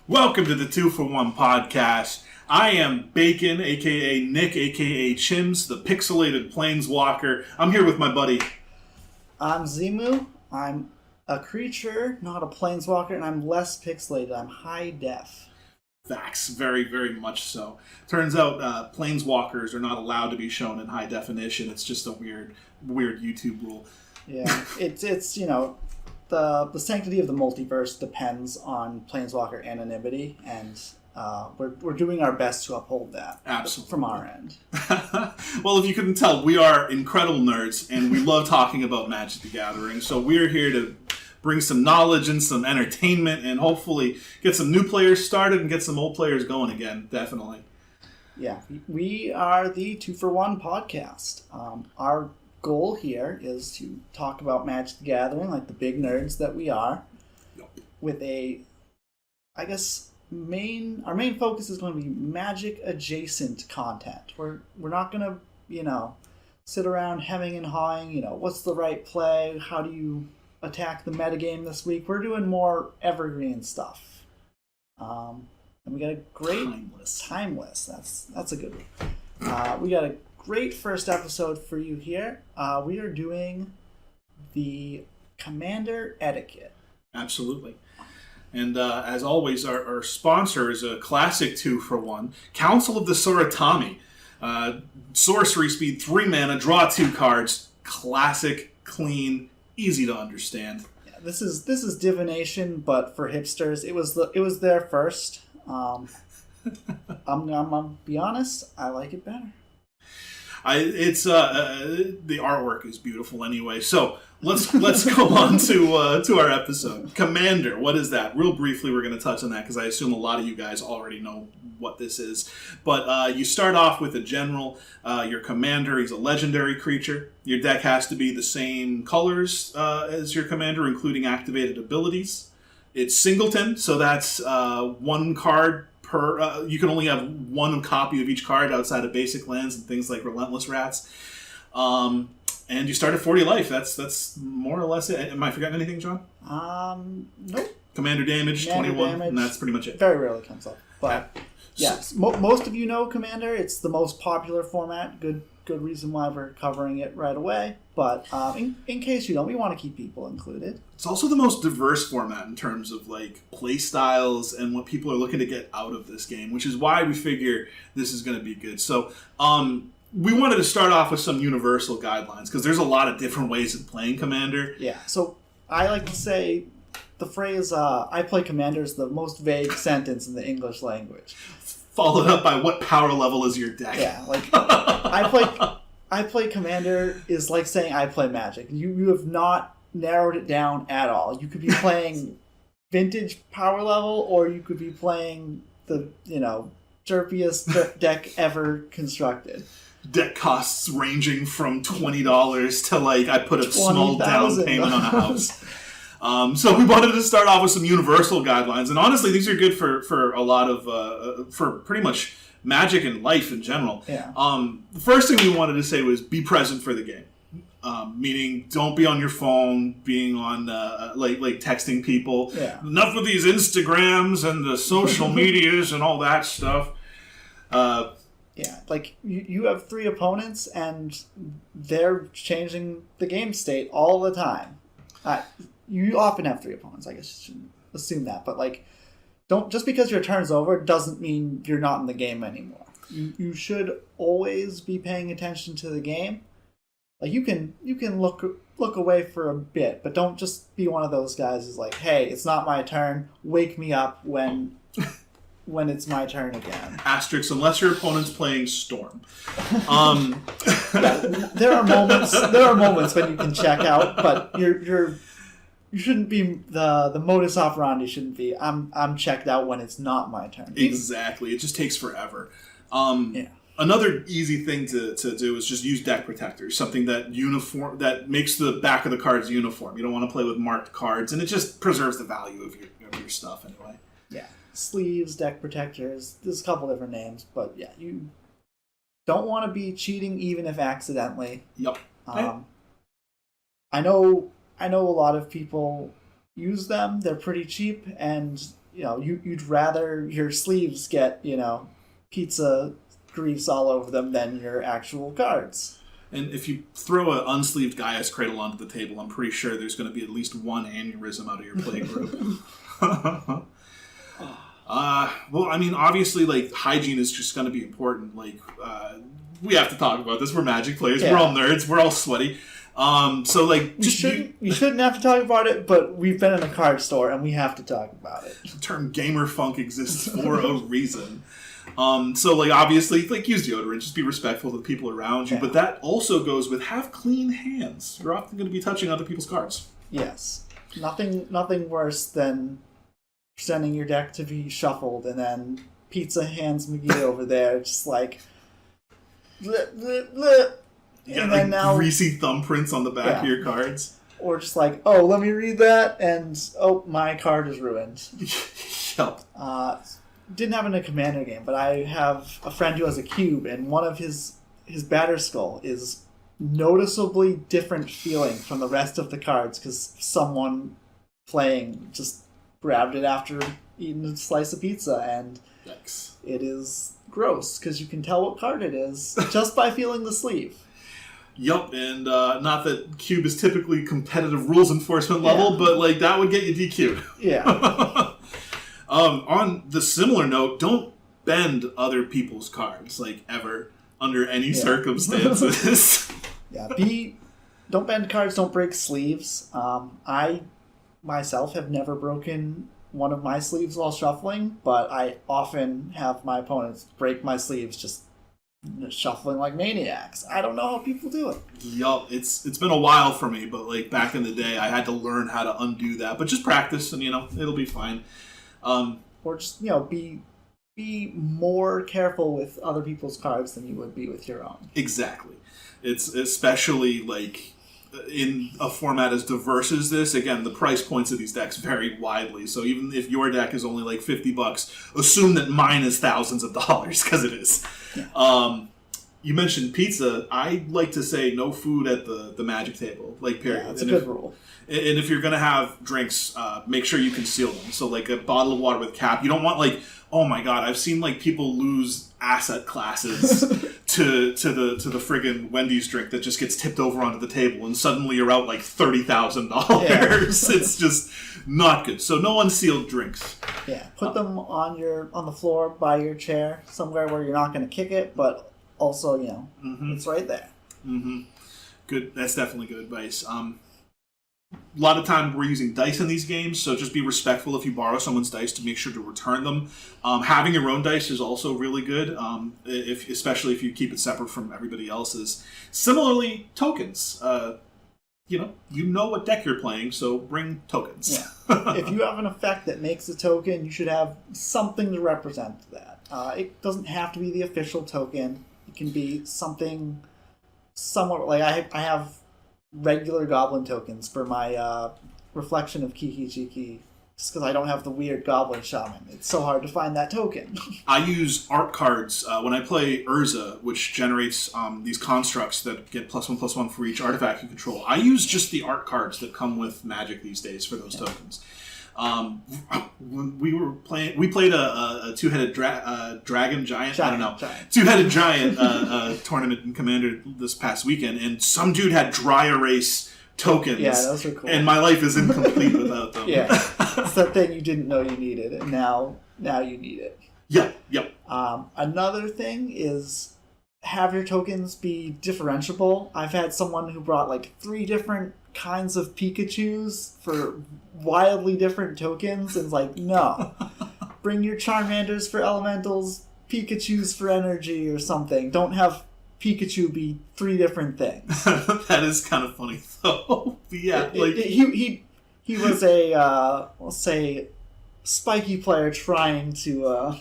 Welcome to the 2 for 1 podcast. I am Bacon, aka Nick, aka Chims, the pixelated planeswalker. I'm here with my buddy. I'm Zemoo. I'm a creature, not a planeswalker, and I'm less pixelated. I'm high def. Facts, very, very much so. Turns out planeswalkers are not allowed to be shown in high definition. It's just a weird YouTube rule. Yeah, it's the sanctity of the multiverse depends on planeswalker anonymity, and we're doing our best to uphold that. Absolutely. From our end. Well, if you couldn't tell, we are incredible nerds, and we love talking about Magic the Gathering. So we're here to bring some knowledge and some entertainment, and hopefully get some new players started and get some old players going again. Definitely. Yeah, we are the 2 for 1 podcast. Our goal here is to talk about Magic the Gathering like the big nerds that we are, with our main focus is going to be Magic adjacent content. We're not going to, sit around hemming and hawing, what's the right play, how do you attack the metagame this week. We're doing more evergreen stuff. And we got a great timeless. That's a good one. We got a great first episode for you here. We are doing the Commander Etiquette. Absolutely. And as always, our sponsor is a classic 2 for 1, Council of the Soratami. Sorcery speed, 3 mana, draw 2 cards. Classic, clean, easy to understand. Yeah, this is divination, but for hipsters. It was there first. I'm gonna be honest. I like it better. The artwork is beautiful anyway. So let's go on to our episode. Commander, what is that? Real briefly, we're going to touch on that because I assume a lot of you guys already know what this is. But you start off with a general. Your commander, he's a legendary creature. Your deck has to be the same colors as your commander, including activated abilities. It's singleton, so that's 1 card per. You can only have 1 copy of each card outside of basic lands and things like Relentless Rats. And you start at 40 life. That's more or less it. Am I forgetting anything, John? Nope. Commander damage, 21, and that's pretty much it. Very rarely comes up. But yes, most of you know Commander. It's the most popular format. Good reason why we're covering it right away. But in case you don't, we want to keep people included. It's also the most diverse format in terms of play styles and what people are looking to get out of this game, which is why we figure this is going to be good. So we wanted to start off with some universal guidelines because there's a lot of different ways of playing Commander. Yeah, so I like to say the phrase I play Commander is the most vague sentence in the English language. Followed up by what power level is your deck? Yeah, I play Commander is like saying I play Magic. You have not narrowed it down at all. You could be playing vintage power level, or you could be playing the derpiest deck ever constructed. Deck costs ranging from $20 to I put a small down payment on a house. So we wanted to start off with some universal guidelines, and honestly, these are good for a lot of for pretty much Magic and life in general. Yeah. The first thing we wanted to say was be present for the game, meaning don't be on your phone, being on texting people. Yeah. Enough with these Instagrams and the social medias and all that stuff. Yeah, you have 3 opponents, and they're changing the game state all the time. You often have 3 opponents. I guess you shouldn't assume that, but don't just because your turn's over doesn't mean you're not in the game anymore. You should always be paying attention to the game. You can look away for a bit, but don't just be one of those guys who's like, hey, it's not my turn. Wake me up when it's my turn again. Asterisk, unless your opponent's playing Storm. Yeah, there are moments when you can check out, but you shouldn't be the modus operandi shouldn't be I'm checked out when it's not my turn. Exactly. It just takes forever. Yeah. Another easy thing to do is just use deck protectors, something that makes the back of the cards uniform. You don't want to play with marked cards, and it just preserves the value of your stuff anyway. Yeah. Sleeves, deck protectors, there's a couple different names, but yeah, you don't want to be cheating even if accidentally. Yep. I know a lot of people use them. They're pretty cheap, and you'd rather your sleeves get, pizza grease all over them than your actual cards. And if you throw an unsleeved Gaia's Cradle onto the table, I'm pretty sure there's going to be at least one aneurysm out of your play group. Well, I mean, obviously, like, hygiene is just going to be important. Like, we have to talk about this. We're Magic players. Yeah. We're all nerds. We're all sweaty. So, like, you shouldn't have to talk about it, but we've been in a card store and we have to talk about it. The term gamer funk exists for a reason. So, like, obviously, like, use deodorant. Just be respectful to the people around you. Yeah. But that also goes with have clean hands. You're often going to be touching other people's cards. Yes. Nothing worse than sending your deck to be shuffled and then Pizza hands McGee over there just like bleh, bleh, bleh. You got, like, now greasy thumbprints on the back of your cards. Or just like, oh, let me read that, and oh, my card is ruined. Yep. Didn't have it in a Commander game, but I have a friend who has a cube, and one of his batter skull is noticeably different feeling from the rest of the cards because someone playing just grabbed it after eating a slice of pizza, and Yikes. It is gross because you can tell what card it is just by feeling the sleeve. Yup, and not that Cube is typically competitive rules enforcement level, but like that would get you DQ'd. Yeah. On the similar note, don't bend other people's cards, like, ever, under any circumstances. Don't bend cards, don't break sleeves. I myself have never broken one of my sleeves while shuffling, but I often have my opponents break my sleeves just shuffling like maniacs. I don't know how people do it. Yup, it's been a while for me, but like back in the day, I had to learn how to undo that. But just practice, and it'll be fine. Or just be more careful with other people's cards than you would be with your own. Exactly. It's especially like in a format as diverse as this. Again, the price points of these decks vary widely. So even if your deck is only like $50, assume that mine is thousands of dollars because it is. Yeah. You mentioned pizza. I like to say no food at the Magic table, like, period. Yeah, that's a good rule. And if you're going to have drinks, make sure you conceal them. So, like, a bottle of water with cap. You don't want, like, oh my god, I've seen, like, people lose asset classes to the friggin' Wendy's drink that just gets tipped over onto the table, and suddenly you're out, like, $30,000. Yeah. It's just not good. So no unsealed drinks. Yeah, put them on the floor by your chair, somewhere where you're not going to kick it, but also, it's right there. Mm-hmm. Good. That's definitely good advice. A lot of time we're using dice in these games, so just be respectful if you borrow someone's dice to make sure to return them. Having your own dice is also really good, especially if you keep it separate from everybody else's. Similarly, tokens. You know what deck you're playing, so bring tokens. Yeah. If you have an effect that makes a token, you should have something to represent that. It doesn't have to be the official token. It can be something somewhat like I have regular goblin tokens for my reflection of Kiki Chiki, just because I don't have the weird goblin shaman. It's so hard to find that token. I use art cards when I play Urza, which generates these constructs that get +1/+1 for each artifact you control. I use just the art cards that come with Magic these days for those tokens. When we played a two-headed dragon giant. I don't know. Two-headed giant tournament in Commander this past weekend, and some dude had dry erase tokens. Yeah, those are cool. And my life is incomplete without them. Yeah, it's that thing you didn't know you needed, and now you need it. Yep. Another thing is have your tokens be differentiable. I've had someone who brought like 3 different kinds of Pikachus for wildly different tokens, and it's like, no. Bring your Charmanders for elementals, Pikachus for energy or something. Don't have Pikachu be 3 different things. That is kind of funny, though. Yeah, he was a let's say spiky player trying to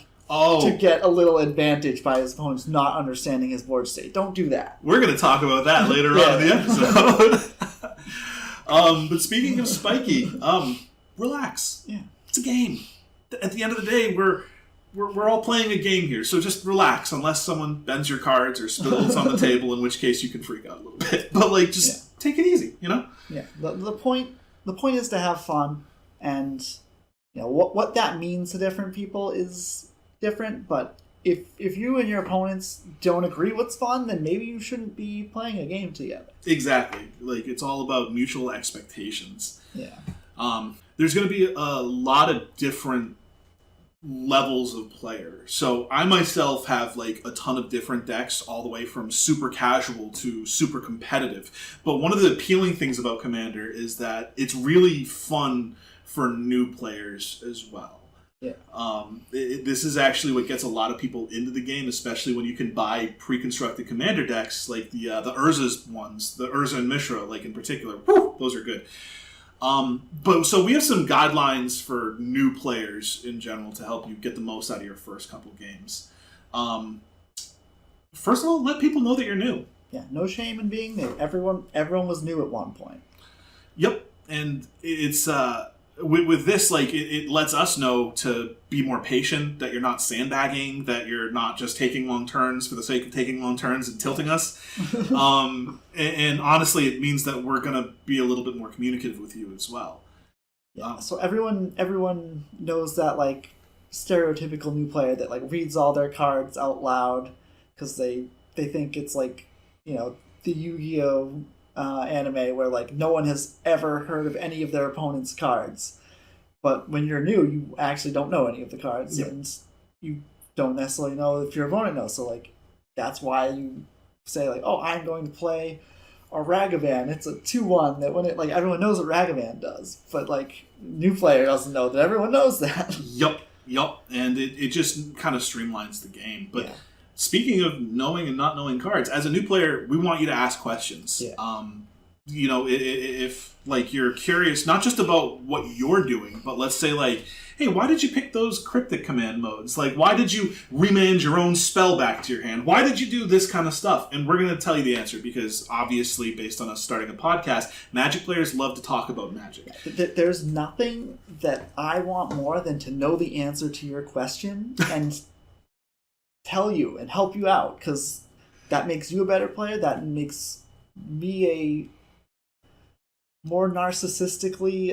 get a little advantage by his opponents not understanding his board state. Don't do that. We're going to talk about that later on in the episode. But speaking of spiky, relax. Yeah, it's a game. At the end of the day, we're all playing a game here, so just relax. Unless someone bends your cards or spills on the table, in which case you can freak out a little bit. But take it easy, Yeah. The point is to have fun, and what that means to different people is different, but if you and your opponents don't agree what's fun, then maybe you shouldn't be playing a game together. Exactly. Like, it's all about mutual expectations. Yeah. There's going to be a lot of different levels of player. So I myself have like a ton of different decks, all the way from super casual to super competitive. But one of the appealing things about Commander is that it's really fun for new players as well. Yeah. This is actually what gets a lot of people into the game, especially when you can buy pre-constructed Commander decks like the Urza's ones, the Urza and Mishra, like in particular. Woo, those are good. But so we have some guidelines for new players in general to help you get the most out of your first couple games. First of all, let people know that you're new. Yeah, no shame in being new. Everyone was new at one point. Yep, and it's with this, like, it lets us know to be more patient, that you're not sandbagging, that you're not just taking long turns for the sake of taking long turns and tilting us. And honestly, it means that we're going to be a little bit more communicative with you as well. Yeah, so everyone knows that, like, stereotypical new player that, like, reads all their cards out loud because they think it's like, the Yu-Gi-Oh! Anime where, like, no one has ever heard of any of their opponent's cards. But when you're new, you actually don't know any of the cards, yep. And you don't necessarily know if your opponent knows. So, like, that's why you say, like, oh, I'm going to play a Ragavan. It's a 2/1 that when it, like, everyone knows what Ragavan does. But, like, new player doesn't know that everyone knows that. Yep. And it just kind of streamlines the game. But yeah. Speaking of knowing and not knowing cards, as a new player, we want you to ask questions. Yeah. If like you're curious, not just about what you're doing, but let's say like, hey, why did you pick those cryptic command modes? Like, why did you remand your own spell back to your hand? Why did you do this kind of stuff? And we're going to tell you the answer because obviously, based on us starting a podcast, Magic players love to talk about Magic. There's nothing that I want more than to know the answer to your question and tell you and help you out, because that makes you a better player. That makes me a more narcissistically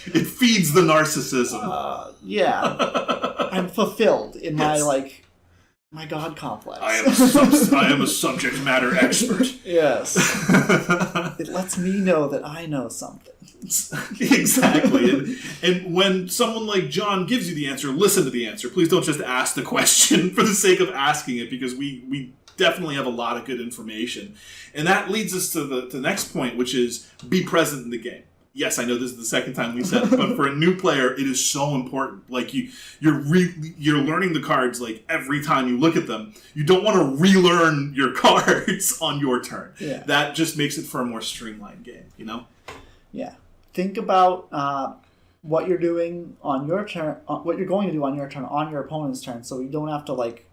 it feeds the narcissism. Yeah. I'm fulfilled in my god complex. I am a subject matter expert. Yes. It lets me know that I know something. Exactly. And when someone like John gives you the answer, listen to the answer. Please don't just ask the question for the sake of asking it, because we definitely have a lot of good information. And that leads us to the next point, which is be present in the game. Yes, I know this is the second time we said it, but for a new player, it is so important. Like, you're learning the cards, like, every time you look at them. You don't want to relearn your cards on your turn. Yeah. That just makes it for a more streamlined game, Yeah. Think about what you're doing on your turn, what you're going to do on your turn, on your opponent's turn, so you don't have to, like,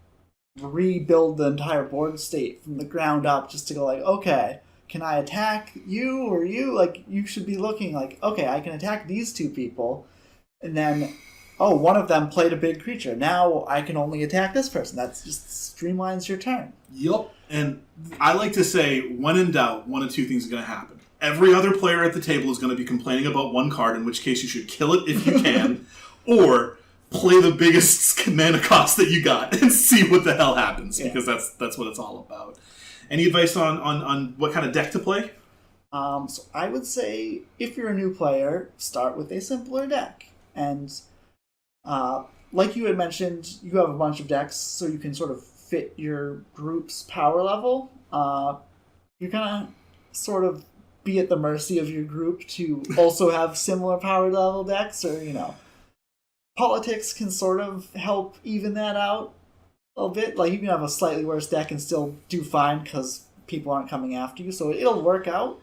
rebuild the entire board state from the ground up just to go, like, okay, can I attack you or you? Like, you should be looking like, okay, I can attack these two people, and then, oh, one of them played a big creature. Now I can only attack this person. That just streamlines your turn. Yup. And I like to say, when in doubt, one of two things is going to happen. Every other player at the table is going to be complaining about one card, in which case you should kill it if you can, or play the biggest mana cost that you got and see what the hell happens, because that's what it's all about. Any advice on what kind of deck to play? So I would say, if you're a new player, start with a simpler deck. And like you had mentioned, you have a bunch of decks, so you can sort of fit your group's power level. You're going to sort of be at the mercy of your group to also have similar power level decks, or, politics can sort of help even that out a bit. Like, you can have a slightly worse deck and still do fine because people aren't coming after you, so it'll work out.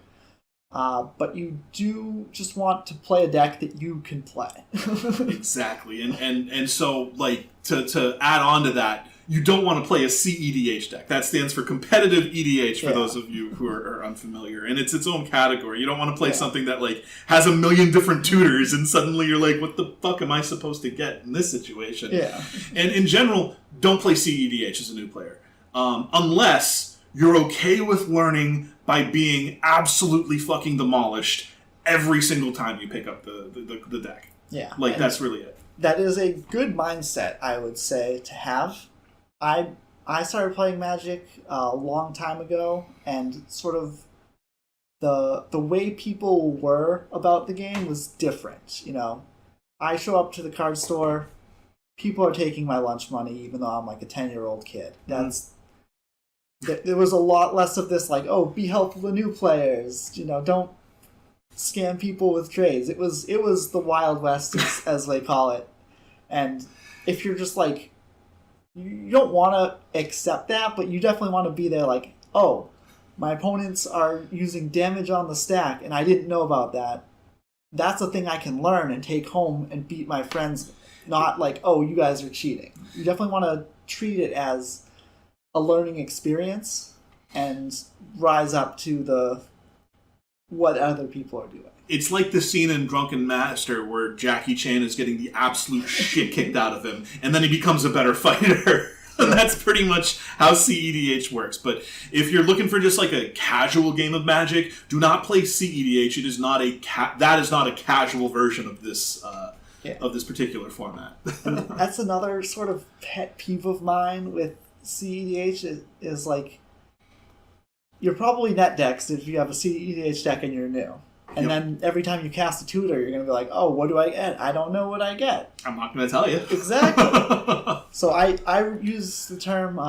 But you do just want to play a deck that you can play. Exactly. And so, like, to add on to that, you don't want to play a CEDH deck. That stands for competitive EDH, for those of you who are unfamiliar. And it's its own category. You don't want to play something that, like, has a million different tutors, and suddenly you're like, what the fuck am I supposed to get in this situation? Yeah. And in general, don't play CEDH as a new player. Unless you're okay with learning by being absolutely fucking demolished every single time you pick up the deck. Yeah. Like, that's really it. That is a good mindset, I would say, to have. I started playing Magic a long time ago, and sort of the way people were about the game was different. You know, I show up to the card store, people are taking my lunch money, even though I'm like a 10-year-old kid. There was a lot less of this, like, oh, be helpful to new players. You know, don't scam people with trades. It was the Wild West, as they call it. And if you're just like, you don't want to accept that, but you definitely want to be there like, oh, my opponents are using damage on the stack, and I didn't know about that. That's a thing I can learn and take home and beat my friends. Not like, oh, you guys are cheating. You definitely want to treat it as a learning experience and rise up to what other people are doing. It's like the scene in Drunken Master where Jackie Chan is getting the absolute shit kicked out of him, and then he becomes a better fighter. And that's pretty much how CEDH works. But if you're looking for just like a casual game of Magic, do not play CEDH. It is not that is not a casual version of this of this particular format. And that's another sort of pet peeve of mine with CEDH is like, you're probably net dexed if you have a CEDH deck and you're new. And then every time you cast a tutor, you're going to be like, oh, what do I get? I don't know what I get. I'm not going to tell you. Exactly. So I use the term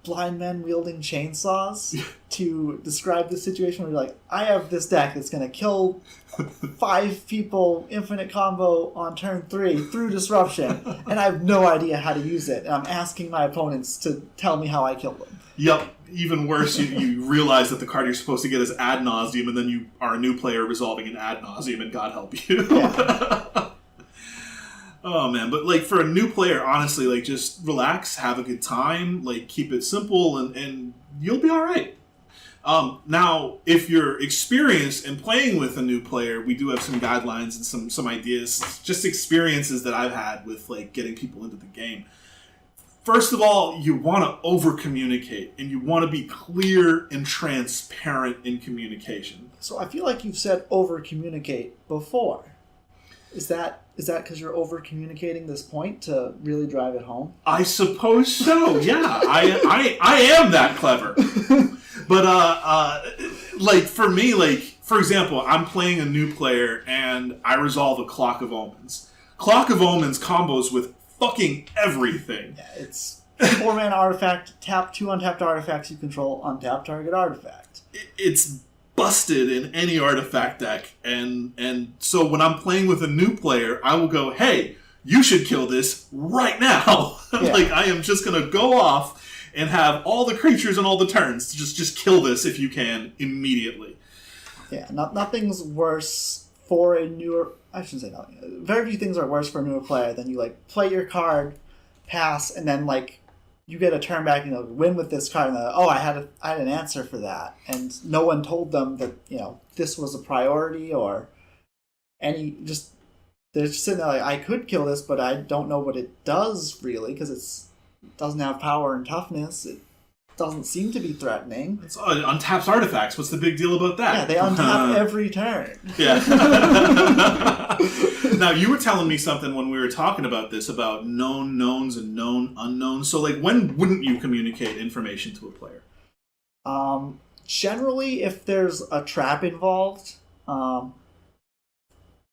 blind men wielding chainsaws to describe the situation where you're like, I have this deck that's going to kill 5 people, infinite combo on turn 3 through disruption, and I have no idea how to use it. And I'm asking my opponents to tell me how I kill them. Yep. Even worse, you realize that the card you're supposed to get is ad nauseum, and then you are a new player resolving an ad nauseum, and God help you. Yeah. Oh, man. But, like, for a new player, honestly, like, just relax, have a good time, like, keep it simple, and you'll be all right. Now, if you're experienced in playing with a new player, we do have some guidelines and some ideas, just experiences that I've had with, like, getting people into the game. First of all, you want to over-communicate, and you want to be clear and transparent in communication. So I feel like you've said over-communicate before. Is that because you're over-communicating this point to really drive it home? I suppose so, yeah. I am that clever. But, like, for me, like, for example, I'm playing a new player, and I resolve a Clock of Omens. Clock of Omens combos with fucking everything. Yeah, it's 4-mana artifact, tap 2 untapped artifacts you control, untap target artifact. It's busted in any artifact deck, and so when I'm playing with a new player, I will go, hey, you should kill this right now. Yeah. Like, I am just going to go off and have all the creatures and all the turns. Just kill this if you can immediately. Yeah, nothing's worse for a newer... I shouldn't say nothing. Very few things are worse for a newer player than you, like, play your card, pass, and then, like, you get a turn back and, you know, win with this card, and they're like, oh, I had an answer for that. And no one told them that, you know, this was a priority or any... just they're just sitting there like, I could kill this, but I don't know what it does, really, because it doesn't have power and toughness. It doesn't seem to be threatening. It's untaps artifacts. What's the big deal about that? Yeah, they untap every turn. Yeah. Now, you were telling me something when we were talking about this, about known knowns and known unknowns. So, like, when wouldn't you communicate information to a player? Generally, if there's a trap involved.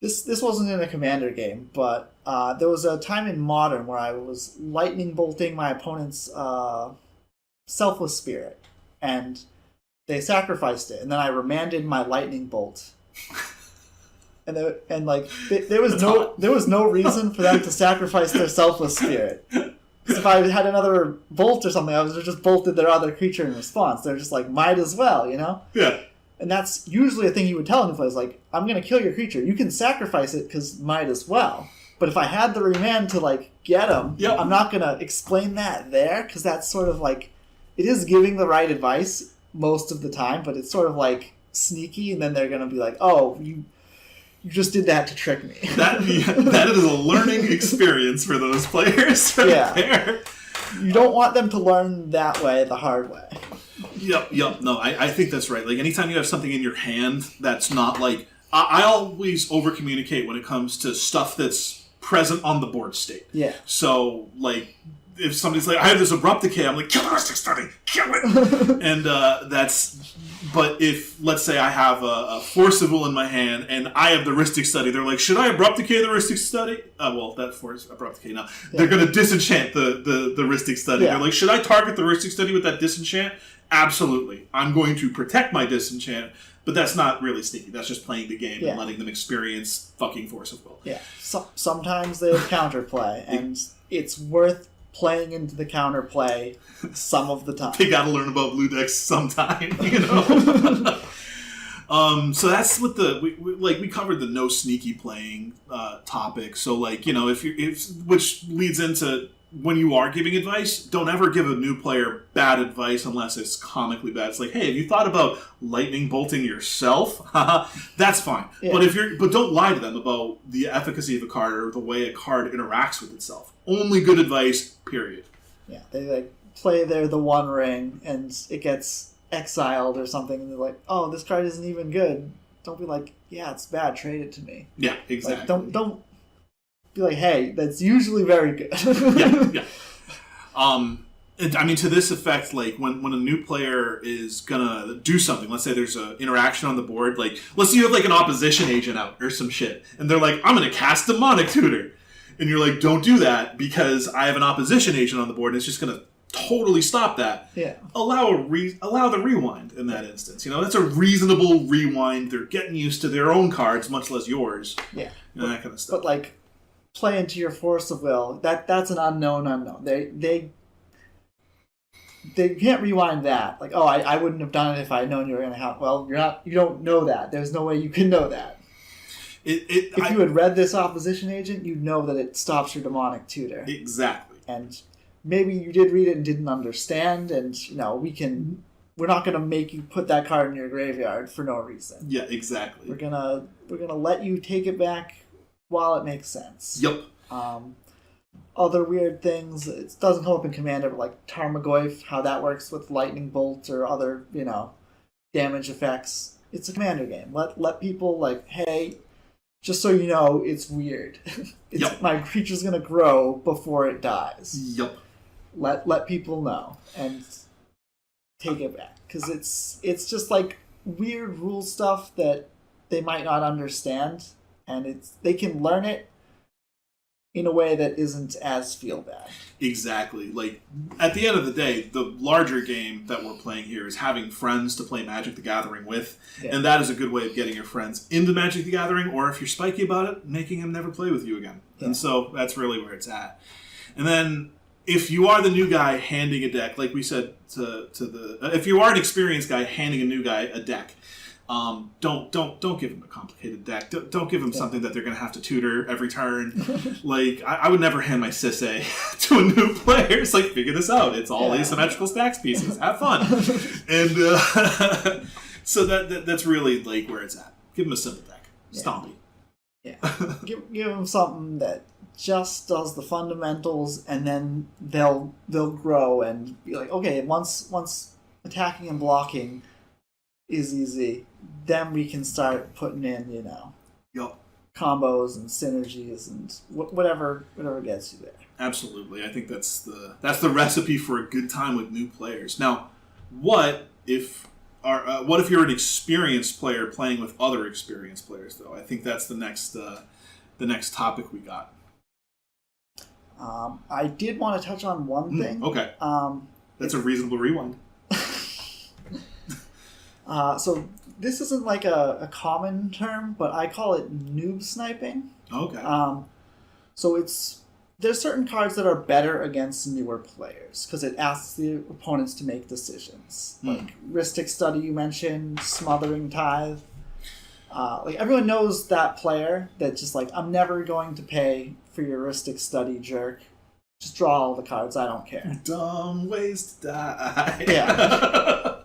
This wasn't in a Commander game, but there was a time in Modern where I was lightning bolting my opponent's Selfless Spirit, and they sacrificed it, and then I remanded my lightning bolt, and there was no reason for them to sacrifice their Selfless Spirit. If I had another bolt or something, I would have just bolted their other creature in response. They're just like, might as well, you know? Yeah. And that's usually a thing you would tell them, is like, I'm going to kill your creature. You can sacrifice it because might as well. But if I had the remand to, like, get them, yep. I'm not going to explain that there, because that's sort of like, it is giving the right advice most of the time, but it's sort of like sneaky, and then they're going to be like, oh, you just did that to trick me. That is a learning experience for those players there. You don't want them to learn that way, the hard way. Yep. No, I think that's right. Like, anytime you have something in your hand that's not like, I always over-communicate when it comes to stuff that's present on the board state. Yeah. So, like, if somebody's like, I have this abrupt decay, I'm like, kill the Ristic Study! Kill it! And that's... But if, let's say, I have a Force of Will in my hand, and I have the Ristic Study, they're like, should I abrupt decay the Ristic Study? Well, that Force abrupt decay now. Yeah. They're going to disenchant the Ristic Study. Yeah. They're like, should I target the Ristic Study with that disenchant? Absolutely. I'm going to protect my disenchant, but that's not really sneaky. That's just playing the game and letting them experience fucking Force of Will. Yeah. Sometimes they have counterplay, and it's worth playing into the counterplay some of the time. They gotta learn about blue decks sometime, you know? So that's what we covered the no sneaky playing topic. So, like, you know, which leads into when you are giving advice, don't ever give a new player bad advice unless it's comically bad. It's like, hey, have you thought about lightning bolting yourself? That's fine. Yeah. But don't lie to them about the efficacy of a card or the way a card interacts with itself. Only good advice, period. Yeah, they like play the One Ring and it gets exiled or something, and they're like, oh, this card isn't even good. Don't be like, yeah, it's bad, trade it to me. Yeah, exactly. Like, don't be like, hey, that's usually very good. Yeah. I mean, to this effect, like, when a new player is gonna do something, let's say there's an interaction on the board, like, let's say you have, like, an opposition agent out or some shit, and they're like, I'm gonna cast Demonic Tutor. And you're like, don't do that because I have an opposition agent on the board and it's just gonna totally stop that. Yeah. Allow the rewind in that instance. You know, that's a reasonable rewind. They're getting used to their own cards, much less yours. Yeah. And that kind of stuff. But, like, play into your Force of Will. That's an unknown. They can't rewind that. Like, oh, I wouldn't have done it if I had known you were going to have. Well, you don't know that. There's no way you can know that. If you had read this opposition agent, you'd know that it stops your Demonic Tutor. Exactly. And maybe you did read it and didn't understand, and, you know, we're not going to make you put that card in your graveyard for no reason. Yeah, exactly. We're gonna let you take it back while it makes sense. Yep. Other weird things, it doesn't come up in Commander, but like Tarmogoyf, how that works with Lightning Bolt or other, you know, damage effects. It's a Commander game. Let people, like, hey, just so you know, it's weird. My creature's gonna grow before it dies. Yep. Let people know and take it back, because it's just like weird rule stuff that they might not understand, and they can learn it in a way that isn't as feel bad. Exactly. Like, at the end of the day, the larger game that we're playing here is having friends to play Magic the Gathering with, and that is a good way of getting your friends into Magic the Gathering, or if you're spiky about it, making them never play with you again. Yeah. And so that's really where it's at. And then, if you are the new guy handing a deck, like we said if you are an experienced guy handing a new guy a deck, don't give them a complicated deck. Don't give them something that they're going to have to tutor every turn. Like, I would never hand my Sisay to a new player. It's like, figure this out. It's all asymmetrical stacks pieces. Have fun. And so that's really, like, where it's at. Give them a simple deck. Stompy. Yeah. Give them something that just does the fundamentals, and then they'll grow and be like, okay, once attacking and blocking is easy, then we can start putting in, you know, combos and synergies and whatever gets you there. Absolutely. I think that's the recipe for a good time with new players. Now, what if you're an experienced player playing with other experienced players, though? I think that's the next topic we got. I did want to touch on one thing. Okay. That's a reasonable rewind. So this isn't like a common term, but I call it noob sniping. Okay. So there's certain cards that are better against newer players because it asks the opponents to make decisions. Like Ristic Study you mentioned, Smothering Tithe. Like, everyone knows that player that just like, I'm never going to pay for your Ristic Study, jerk. Just draw all the cards, I don't care. Dumb ways to die. Yeah.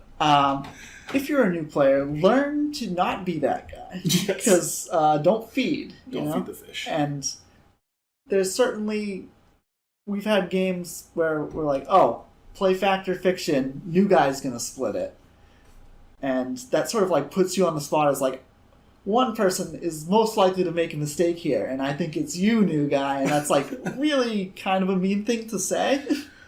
If you're a new player, learn to not be that guy. Because don't feed. Don't feed the fish. And there's certainly... We've had games where we're like, oh, play Fact or Fiction, new guy's going to split it. And that sort of like puts you on the spot as like, one person is most likely to make a mistake here, and I think it's you, new guy, and that's like really kind of a mean thing to say.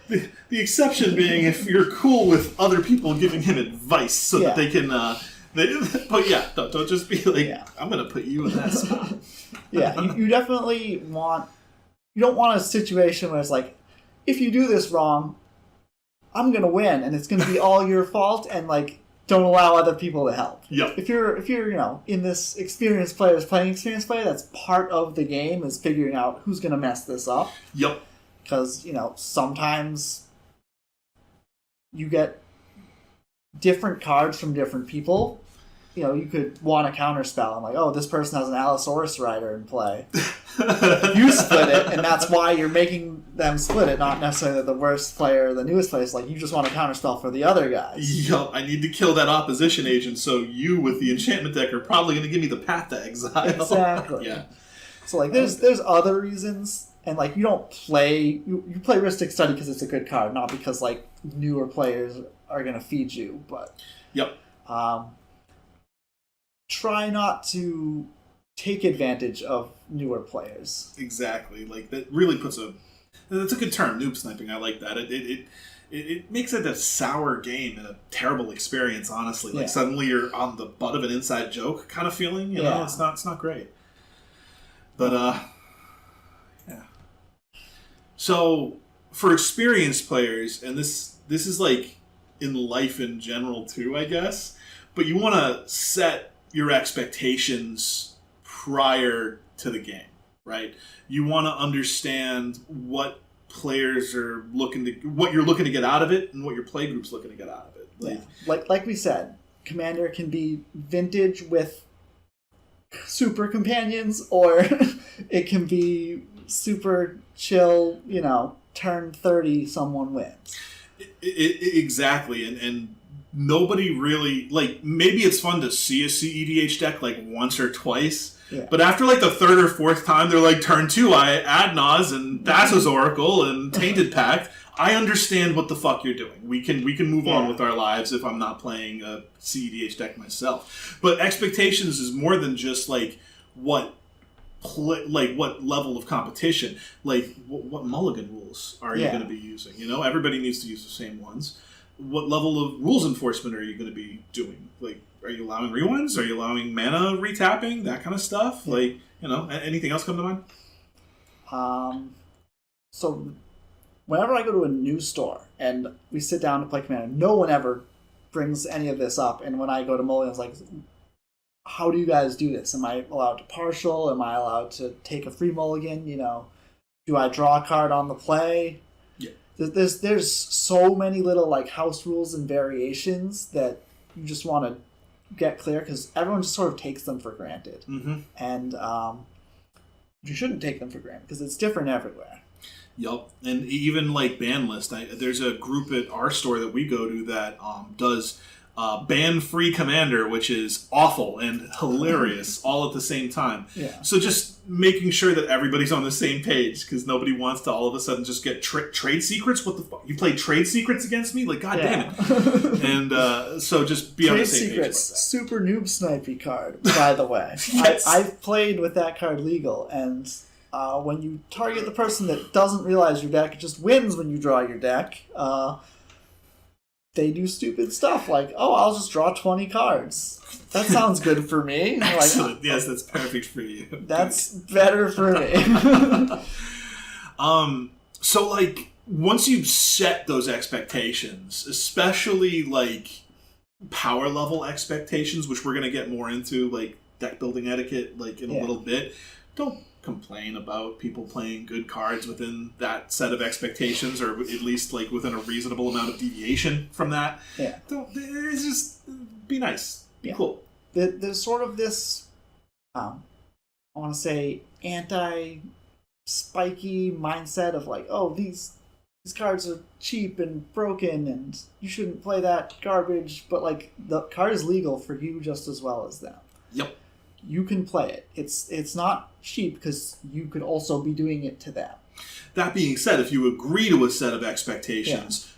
The exception being if you're cool with other people giving him advice so that they can... but yeah, don't just be like, I'm going to put you in that spot. You definitely want... You don't want a situation where it's like, if you do this wrong, I'm going to win, and it's going to be all your fault, and like, don't allow other people to help. Yep. If you're in this experienced players playing experienced play, that's part of the game, is figuring out who's going to mess this up. Yep. Because, sometimes you get different cards from different people. You could want a counterspell. I'm like, oh, this person has an Allosaurus Rider in play. You split it, and that's why you're making them split it, not necessarily the worst player or the newest player. It's like, you just want a counterspell for the other guys. Yup, I need to kill that opposition agent, so you with the enchantment deck are probably going to give me the Path to Exile. Exactly. Yeah. So, like, there's other reasons, and, like, you don't play... You play Ristic Study because it's a good card, not because, like, newer players are going to feed you, but... Yep. Try not to take advantage of newer players. Exactly. Like, that really puts a... That's a good term, noob sniping. I like that. It makes it a sour game and a terrible experience, honestly. Like, suddenly you're on the butt of an inside joke kind of feeling. You know, it's not great. But, yeah. So, for experienced players, and this is, like, in life in general, too, I guess, but you want to set your expectations prior to the game, right? You want to understand what players are what you're looking to get out of it, and what your play group's looking to get out of it. Like we said, Commander can be vintage with super companions, or it can be super chill. Turn 30, someone wins. Exactly, and nobody really, like, maybe it's fun to see a CEDH deck like once or twice, but after like the third or fourth time, they're like, turn 2, I Adnaz and Thassa's Oracle and Tainted Pact. I understand what the fuck you're doing. We can move on with our lives if I'm not playing a CEDH deck myself. But expectations is more than just like what level of competition, like what mulligan rules are you going to be using? Everybody needs to use the same ones. What level of rules enforcement are you going to be doing? Like, are you allowing rewinds? Are you allowing mana retapping? That kind of stuff? Like, anything else come to mind? So, whenever I go to a new store and we sit down to play Commander, no one ever brings any of this up. And when I go to Mulligan, it's like, how do you guys do this? Am I allowed to partial? Am I allowed to take a free mulligan? Do I draw a card on the play? There's so many little like house rules and variations that you just want to get clear, because everyone just sort of takes them for granted, and you shouldn't take them for granted because it's different everywhere. Yup, and even like ban list. There's a group at our store that we go to that does ban-free Commander, which is awful and hilarious all at the same time. So just making sure that everybody's on the same page, because nobody wants to all of a sudden just get trade secrets. What the fuck? You play trade secrets against me? Like, god damn it. And so just be on the same page about that. Super noob snipey card, by the way. I've played with that card legal, and when you target the person that doesn't realize your deck, it just wins when you draw your deck. They do stupid stuff like, oh, I'll just draw 20 cards. That sounds good for me. Excellent. Like, yes, that's perfect for you. That's better for me. So, like, once you've set those expectations, especially, like, power level expectations, which we're going to get more into, like, deck building etiquette, like, in a little bit, don't complain about people playing good cards within that set of expectations, or at least like within a reasonable amount of deviation from that. It's just be nice, be cool. There's sort of this I want to say anti-spiky mindset of like, oh, these cards are cheap and broken and you shouldn't play that garbage, but like the card is legal for you just as well as them. Yep. You can play it. It's not cheap because you could also be doing it to them. That being said, if you agree to a set of expectations,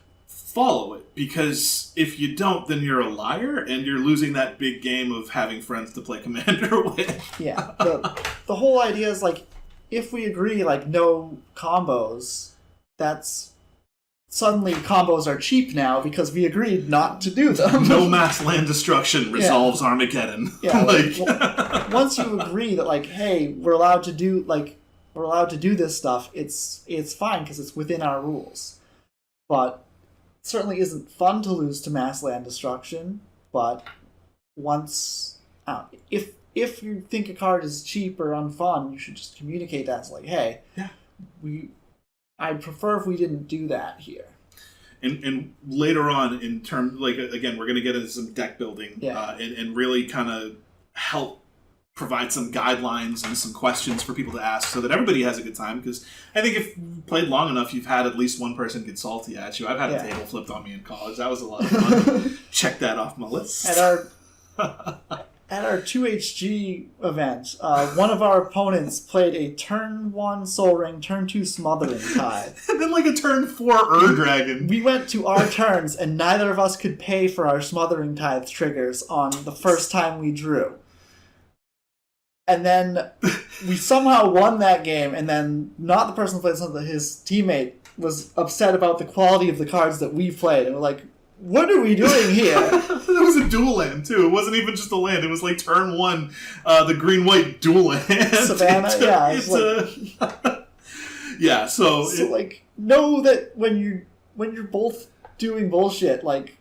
follow it, because if you don't, then you're a liar and you're losing that big game of having friends to play Commander with. Yeah, the whole idea is like, if we agree like no combos, that's suddenly combos are cheap now because we agreed not to do them. No mass land destruction resolves Armageddon. Yeah, once you agree that like, hey, we're allowed to do this stuff, it's fine because it's within our rules. But it certainly isn't fun to lose to mass land destruction. But once, if you think a card is cheap or unfun, you should just communicate that. It's like, hey, I'd prefer if we didn't do that here. And later on, in terms, like, again, we're going to get into some deck building and really kind of help provide some guidelines and some questions for people to ask so that everybody has a good time. Because I think if you've played long enough, you've had at least one person get salty at you. I've had a table flipped on me in college. That was a lot of fun. Check that off my list. At our 2HG event, one of our opponents played a turn 1 Soul Ring, turn 2 Smothering Tide. And then like a turn 4 Dragon. We went to our turns, and neither of us could pay for our Smothering Tide triggers on the first time we drew. And then we somehow won that game, and then not the person who played something, his teammate was upset about the quality of the cards that we played, and we're like, what are we doing here? It was a dual land, too. It wasn't even just a land. It was like turn 1, the green-white dual land. Savannah, yeah. So like, know that when you're both doing bullshit, like,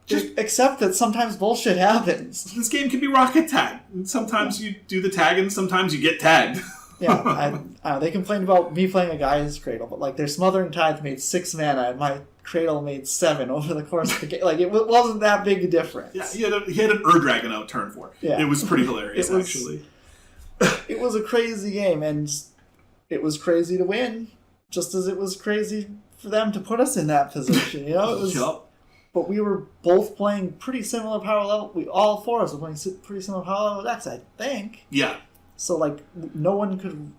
just accept that sometimes bullshit happens. This game can be rocket tag. Sometimes you do the tag, and sometimes you get tagged. Yeah, they complained about me playing a Gaia's Cradle, but like their Smothering Tithe made 6 mana, and my Cradle made 7 over the course of the game. Like, it wasn't that big a difference. Yeah, he had an Dragon out turn 4. Yeah. It was pretty hilarious, actually. It was a crazy game, and it was crazy to win, just as it was crazy for them to put us in that position. You know, it was. Yep. But we were both playing pretty similar power level. All 4 of us were playing pretty similar power level decks, I think. Yeah. So, like, no one could...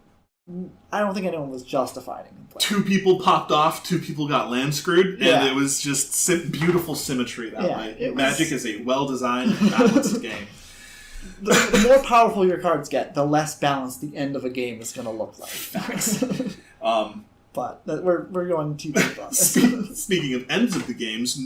I don't think anyone was justified in playing. 2 people popped off, 2 people got land screwed, and it was just beautiful symmetry that way. Magic is a well-designed, balanced game. The more powerful your cards get, the less balanced the end of a game is going to look like. Facts. But we're going too deep on this. Speaking of ends of the games,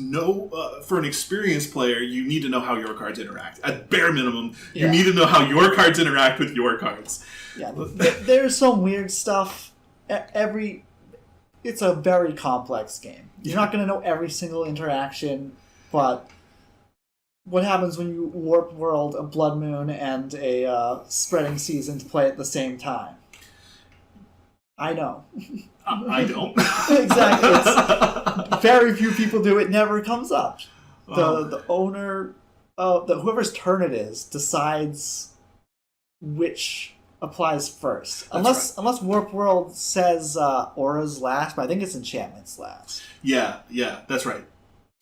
for an experienced player, you need to know how your cards interact. At bare minimum, you need to know how your cards interact with your cards. Yeah, there's some weird stuff. It's a very complex game. You're not going to know every single interaction, but what happens when you Warp World, a Blood Moon, and a Spreading Season to play at the same time? I know. I don't. Exactly. Very few people do it. Never comes up. The owner, whoever's turn it is, decides which applies first. Unless Warp World says Aura's last, but I think it's Enchantment's last. Yeah, that's right.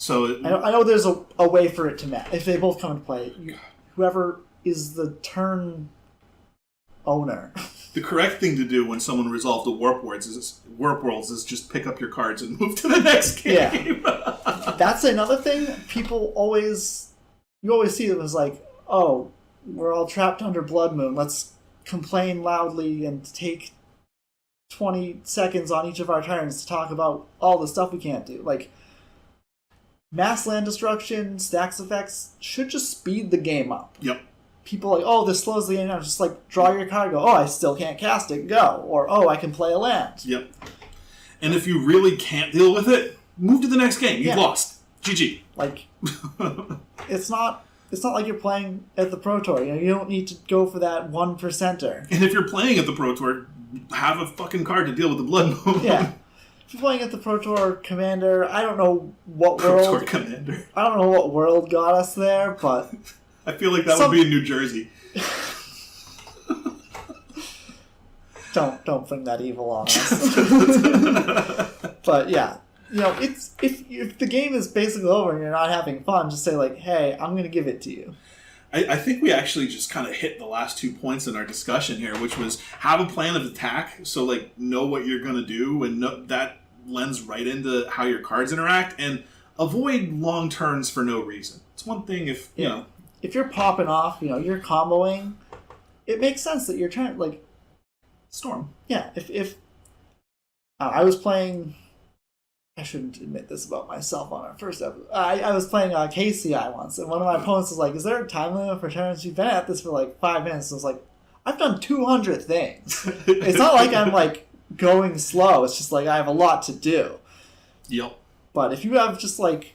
So I know there's a way for it to match. If they both come into play, whoever is the turn owner. The correct thing to do when someone resolved the Warp Worlds is just pick up your cards and move to the next game. Yeah. That's another thing. You always see it was like, oh, we're all trapped under Blood Moon. Let's complain loudly and take 20 seconds on each of our turns to talk about all the stuff we can't do. Like, mass land destruction, stacks effects should just speed the game up. Yep. People are like, oh, this slows the game down. Just like, draw your card, go, oh, I still can't cast it, go. Or, oh, I can play a land. Yep. And if you really can't deal with it, move to the next game. You've lost. GG. Like, it's not like you're playing at the Pro Tour. You know, you don't need to go for that 1%er. And if you're playing at the Pro Tour, have a fucking card to deal with the Blood Moon. Yeah. If you're playing at the Pro Tour Commander, I don't know what Pro Tour Commander. I don't know what world got us there, but I feel like that would be in New Jersey. Don't bring that evil on us. But yeah, you know, it's if the game is basically over and you're not having fun, just say like, "Hey, I'm going to give it to you." I think we actually just kind of hit the last 2 points in our discussion here, which was have a plan of attack, so like know what you're going to do, and that lends right into how your cards interact, and avoid long turns for no reason. It's one thing if, you know... If you're popping off, you're comboing, it makes sense that you're trying, like... Storm. Yeah, if I was playing... I shouldn't admit this about myself on our first episode. I was playing KCI once, and one of my opponents was like, is there a time limit for turns? You've been at this for like 5 minutes. And I was like, I've done 200 things. It's not like I'm like going slow. It's just like I have a lot to do. Yep. But if you have just like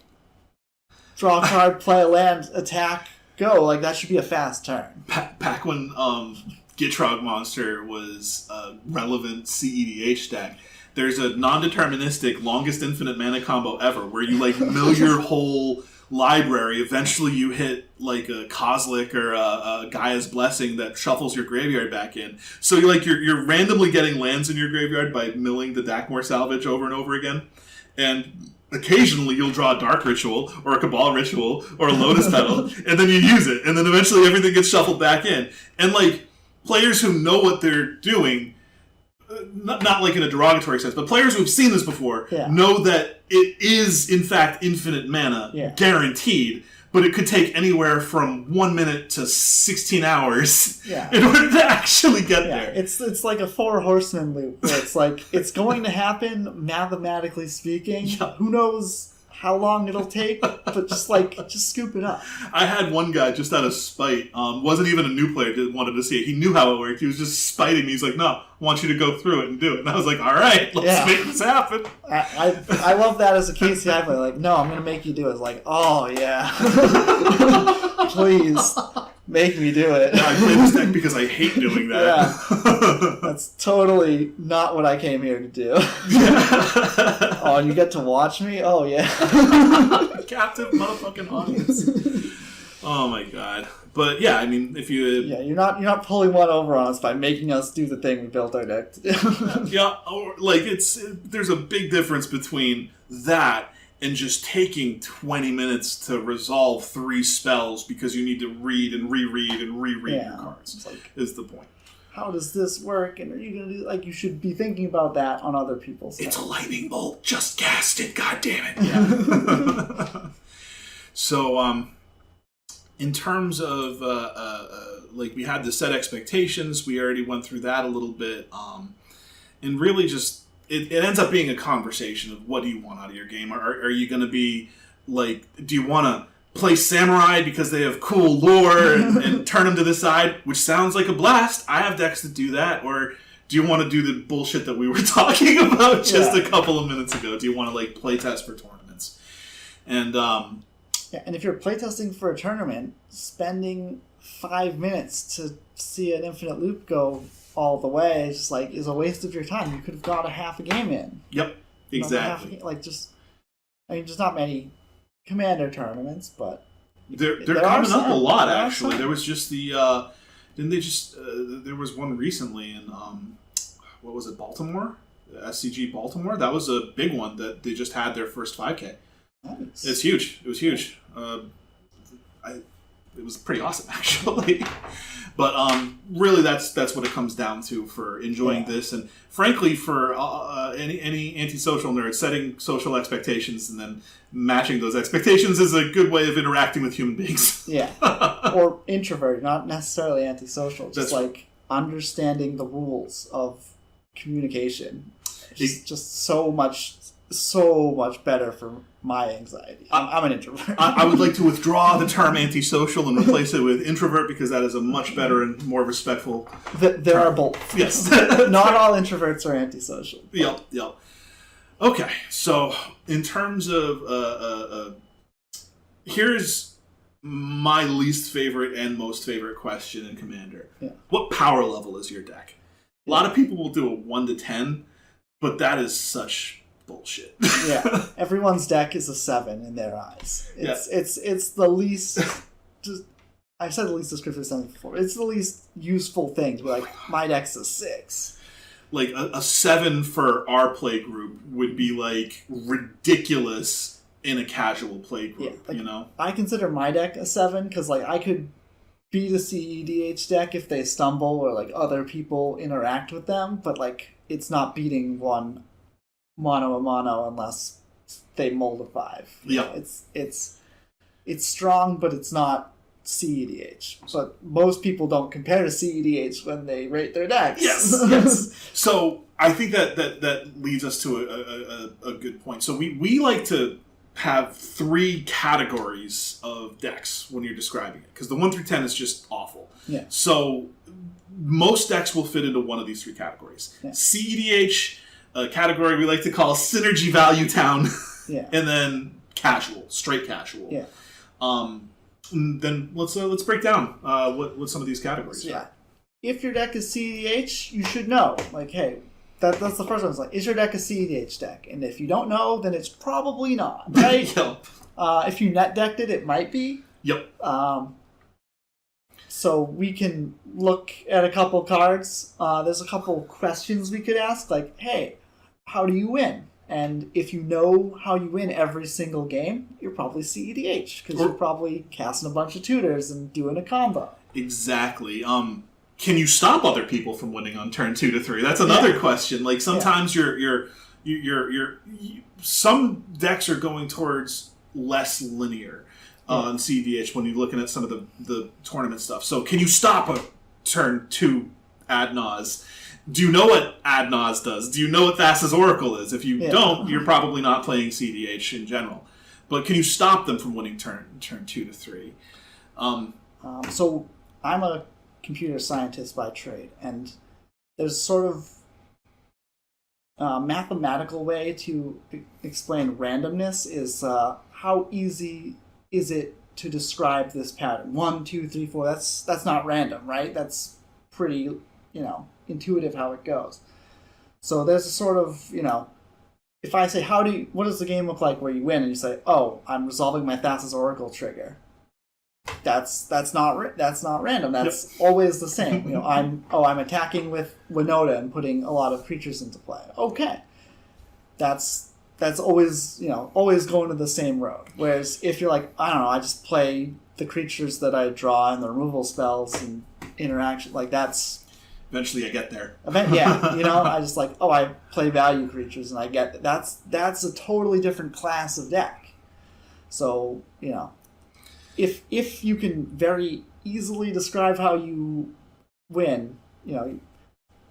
draw a card, play a land, attack, go, like that should be a fast turn. Back when Gitrog Monster was a relevant CEDH deck, there's a non-deterministic longest infinite mana combo ever where you like mill your whole library. Eventually you hit like a Kozilek or a Gaia's Blessing that shuffles your graveyard back in. So you're randomly getting lands in your graveyard by milling the Dakmor Salvage over and over again. And occasionally you'll draw a Dark Ritual or a Cabal Ritual or a Lotus Petal, and then you use it. And then eventually everything gets shuffled back in. And like players who know what they're doing, not like in a derogatory sense, but players who've seen this before know that it is, in fact, infinite mana, guaranteed, but it could take anywhere from 1 minute to 16 hours in order to actually get there. It's like a Four Horsemen loop, where it's like, it's going to happen, mathematically speaking. Yeah. Who knows how long it'll take, but just scoop it up. I had one guy just out of spite, wasn't even a new player, just wanted to see it. He knew how it worked. He was just spiting me. He's like, no, I want you to go through it and do it. And I was like, all right, let's make this happen. I love that as a KCI player. Like, no, I'm going to make you do it. It's like, oh, yeah. Please, make me do it. I play this deck because I hate doing that. Yeah. That's totally not what I came here to do. Oh, and you get to watch me? Oh, yeah. Captive motherfucking audience. Oh, my God. But, yeah, I mean, if you... Yeah, you're not pulling one over on us by making us do the thing we built our deck to do. Yeah, or, like, there's a big difference between that and just taking 20 minutes to resolve 3 spells because you need to read and reread and reread your cards, is the point. How does this work? And are you going to do... Like, you should be thinking about that on other people's It's stuff. a lightning bolt. Just cast it. God damn it. Yeah. So, in terms of, like, we had the set expectations. We already went through that a little bit. And really just... It ends up being a conversation of what do you want out of your game. Are you going to be, like... Do you want to play Samurai because they have cool lore and turn them to the side, which sounds like a blast. I have decks that do that. Or do you want to do the bullshit that we were talking about just a couple of minutes ago? Do you want to like play test for tournaments? And and if you're playtesting for a tournament, spending 5 minutes to see an infinite loop go all the way is a waste of your time. You could have got a half a game in. Yep, exactly. There's not many Commander tournaments, but they're coming up a lot. Actually, there was just the didn't they just there was one recently in what was it, Baltimore, SCG Baltimore? That was a big one that they just had their first 5K. Nice. It's huge. It was huge. It was pretty awesome actually. But really, that's what it comes down to for enjoying this, and frankly, for any antisocial nerd, setting social expectations and then matching those expectations is a good way of interacting with human beings. Yeah, or introvert, not necessarily antisocial, just like understanding the rules of communication. Just so much better for my anxiety. I'm an introvert. I would like to withdraw the term antisocial and replace it with introvert because that is a much better and more respectful There are both. Yes. Not all introverts are antisocial. Yep. Okay, so in terms of... here's my least favorite and most favorite question in Commander. Yeah. What power level is your deck? A lot of people will do a 1 to 10, but that is such... bullshit. Yeah, everyone's deck is a 7 in their eyes. It's the least. I've said the least descriptive something before. It's the least useful thing to be like, my deck's a 6. Like a 7 for our play group would be like ridiculous in a casual play group. Yeah, I consider my deck a 7 because like I could beat a CEDH deck if they stumble or like other people interact with them, but like it's not beating one mono a mono unless they mold a 5. Yeah. It's strong, but it's not CEDH. But most people don't compare to CEDH when they rate their decks. Yes. So I think that leads us to a good point. So we like to have 3 categories of decks when you're describing it, because the 1 through 10 is just awful. Yeah. So most decks will fit into one of these 3 categories. Yeah. CEDH, a category we like to call Synergy Value Town, yeah. And then casual, straight casual. Yeah. Then let's break down what some of these categories are. If your deck is CEDH, you should know. Like, hey, that's the first one. It's like, is your deck a CEDH deck? And if you don't know, then it's probably not, right? Yep. If you net decked it, it might be. Yep. So we can look at a couple cards. There's a couple questions we could ask, like, hey, how do you win? And if you know how you win every single game, you're probably CEDH, because you're probably casting a bunch of tutors and doing a combo. Exactly. Can you stop other people from winning on turn 2 to 3? That's another question. Like, sometimes you're some decks are going towards less linear on CEDH when you're looking at some of the tournament stuff. So can you stop a turn 2 ad nause? Do you know what ad nause does? Do you know what Thassa's Oracle is? If you don't, you're probably not playing CEDH in general. But can you stop them from winning turn 2 to 3? So I'm a computer scientist by trade, and there's sort of a mathematical way to explain randomness is how easy is it to describe this pattern? 1, 2, 3, 4. That's not random, right? That's pretty, intuitive how it goes. So there's a sort of, if I say, what does the game look like where you win? And you say, oh, I'm resolving my Thassa's Oracle trigger. That's not random. That's always the same. I'm attacking with Winota and putting a lot of creatures into play. Okay. That's always, always going to the same road. Whereas if you're like, I don't know, I just play the creatures that I draw and the removal spells and interaction, like that's... Eventually I get there. I just like, I play value creatures and I get that. That's a totally different class of deck. So, if you can very easily describe how you win,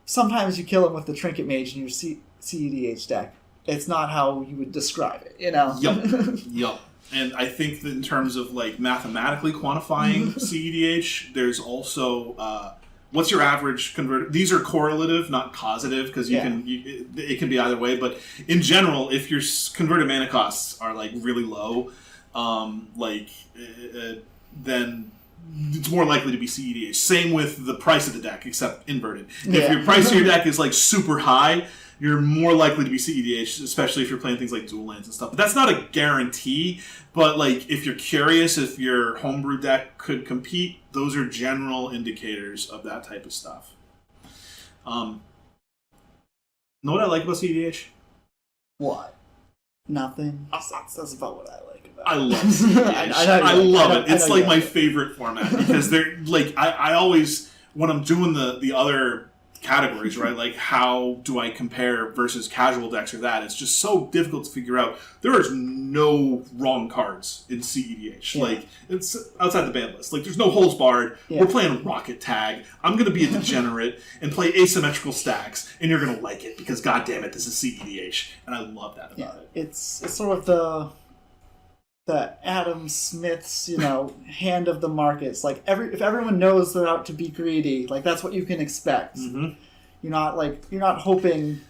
sometimes you kill him with the Trinket Mage in your CEDH deck. It's not how you would describe it, Yep. And I think that in terms of like mathematically quantifying CEDH, there's also what's your average converter? These are correlative, not causative, because it can be either way. But in general, if your converted mana costs are like really low, then it's more likely to be CEDH. Same with the price of the deck, except inverted. If your price of your deck is like super high, you're more likely to be CEDH, especially if you're playing things like dual lands and stuff. But that's not a guarantee. But like, if you're curious if your homebrew deck could compete, those are general indicators of that type of stuff. Know what I like about CEDH? What? Nothing. That's about what I like about it. I love CEDH. I love it. It's like my favorite format because they're like I always, when I'm doing the other categories, right? Like, how do I compare versus casual decks or that? It's just so difficult to figure out. There is no wrong cards in CEDH. Yeah. Like, it's outside the ban list. Like, there's no holds barred. Yeah. We're playing Rocket Tag. I'm going to be a degenerate and play asymmetrical stacks, and you're going to like it because, god damn it, this is CEDH. And I love that about it. It's sort of the Adam Smith's, hand of the markets. Like, if everyone knows they're out to be greedy, like, that's what you can expect. Mm-hmm. You're not hoping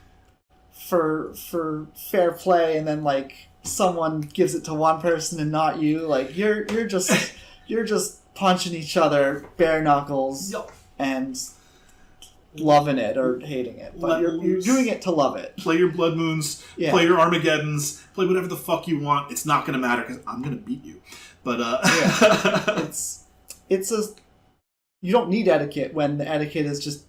for fair play and then like someone gives it to one person and not you. Like, you're just punching each other bare knuckles and loving it or hating it, but you're doing it to love it. Play your Blood Moons, play your Armageddons, play whatever the fuck you want. It's not going to matter because I'm going to beat you. But you don't need etiquette when the etiquette is just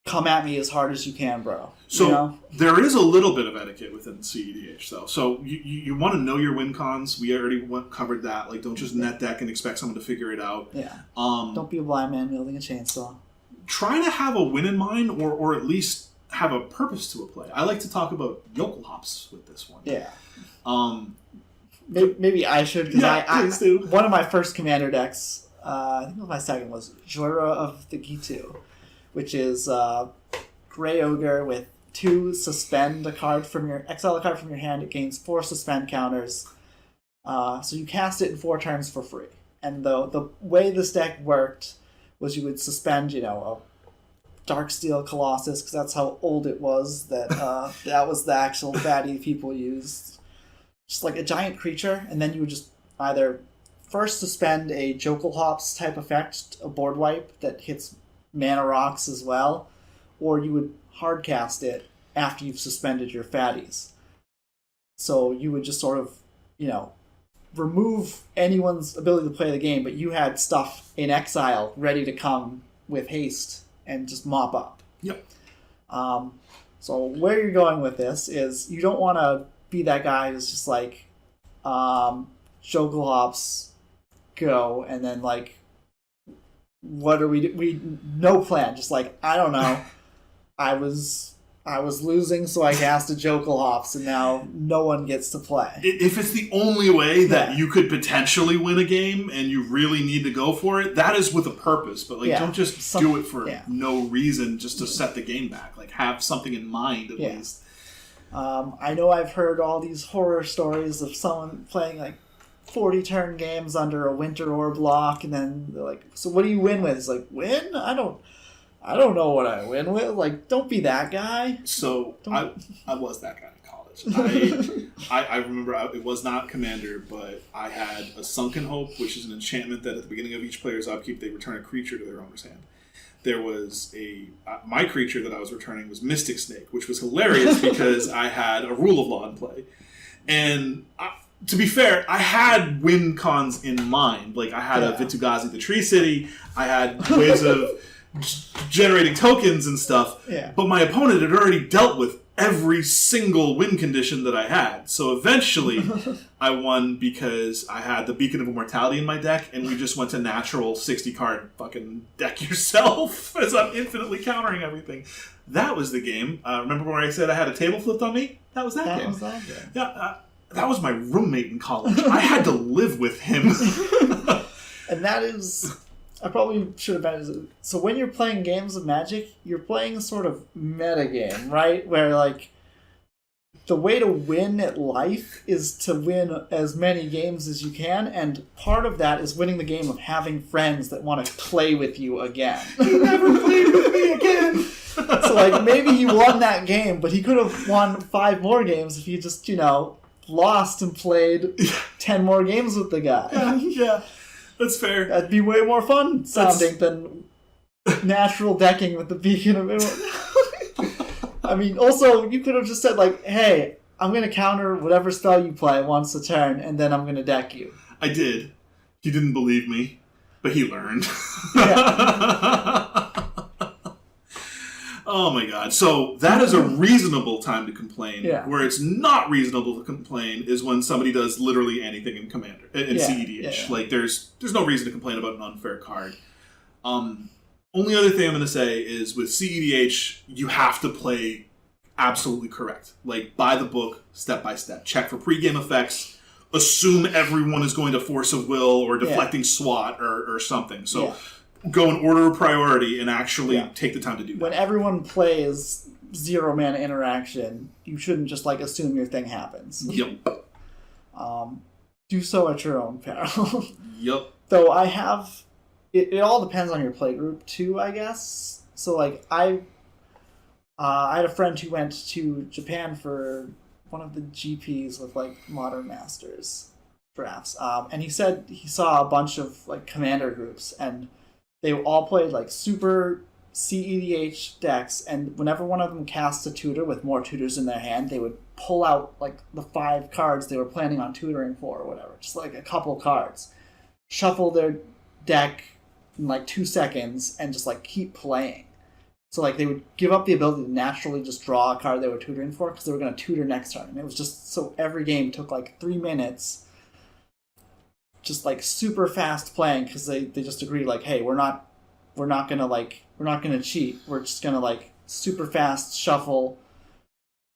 come at me as hard as you can, bro. So there is a little bit of etiquette within CEDH, though. So you want to know your win cons. We already covered that. Like, don't just net deck and expect someone to figure it out. Yeah. Don't be a blind man wielding a chainsaw. Try to have a win in mind, or at least have a purpose to a play. I like to talk about yokel hops with this one. Yeah. Maybe I should, because please do. One of my first commander decks, I think my second was Jora of the Gitu, which is Grey Ogre with 2 exile a card from your hand. It gains 4 suspend counters. So you cast it in 4 turns for free. And the way this deck worked was you would suspend, a Darksteel Colossus, because that's how old it was. That was the actual fatty people used. Just like a giant creature, and then you would just either first suspend a Jokel Hops type effect, a board wipe that hits mana rocks as well, or you would hard cast it after you've suspended your fatties. So you would just sort of, remove anyone's ability to play the game, but you had stuff in exile ready to come with haste and just mop up. Yep. So where you're going with this is you don't want to be that guy who's just like, Jokel Hops, go, and then like, what are we no plan, just like, I don't know, I was losing, so I cast a Jokel Hops, and now no one gets to play. If it's the only way that you could potentially win a game and you really need to go for it, that is with a purpose. But don't just do it for no reason, just to set the game back. Like, have something in mind at least. I know I've heard all these horror stories of someone playing like 40 turn games under a Winter Orb block, and then they're like, so what do you win with? It's like, win? I don't know what I win with. Like, don't be that guy. So I was that guy in college. I remember it was not Commander, but I had a Sunken Hope, which is an enchantment that at the beginning of each player's upkeep, they return a creature to their owner's hand. There was my creature that I was returning was Mystic Snake, which was hilarious because I had a Rule of Law in play. And to be fair, I had win cons in mind. Like, I had a Vitu-Ghazi the Tree City. I had ways of generating tokens and stuff. Yeah. But my opponent had already dealt with every single win condition that I had. So eventually I won because I had the Beacon of Immortality in my deck, and we just went to natural 60 card fucking deck yourself as I'm infinitely countering everything. That was the game. Remember where I said I had a table flipped on me? That was that game. That was that game. Yeah, that was my roommate in college. I had to live with him. And that is... I probably should have been... So when you're playing games of Magic, you're playing a sort of meta game, right? Where, like, the way to win at life is to win as many games as you can, and part of that is winning the game of having friends that want to play with you again. You never played with me again! So, like, maybe he won that game, but he could have won 5 more games if he just, lost and played 10 more games with the guy. Yeah. That's fair. That'd be way more fun sounding than natural decking with the Beacon of Immortality. I mean, also, you could have just said, like, hey, I'm going to counter whatever spell you play once a turn, and then I'm going to deck you. I did. He didn't believe me, but he learned. Yeah. Oh my god. So that is a reasonable time to complain. Yeah. Where it's not reasonable to complain is when somebody does literally anything in Commander, in CEDH. Like, there's no reason to complain about an unfair card. Only other thing I'm going to say is with CEDH, you have to play absolutely correct. Like, by the book, step by step. Check for pregame effects. Assume everyone is going to Force of Will or Deflecting SWAT or something. So go in order of priority and actually take the time to do that. When everyone plays 0 mana interaction, you shouldn't just, like, assume your thing happens. Yep. Do so at your own peril. Yep. Though I have... It all depends on your play group, too, I guess. So, like, I had a friend who went to Japan for one of the GPs with, like, Modern Masters drafts. And he said he saw a bunch of, like, Commander groups, and they all played, like, super CEDH decks, and whenever one of them cast a tutor with more tutors in their hand, they would pull out, like, the 5 cards they were planning on tutoring for or whatever. Just, like, a couple cards. Shuffle their deck in, like, 2 seconds and just, like, keep playing. So, like, they would give up the ability to naturally just draw a card they were tutoring for because they were going to tutor next turn. And it was just... So every game took, like, 3 minutes... just, like, super fast playing because they just agreed, like, hey, we're not gonna cheat. We're just gonna, like, super fast shuffle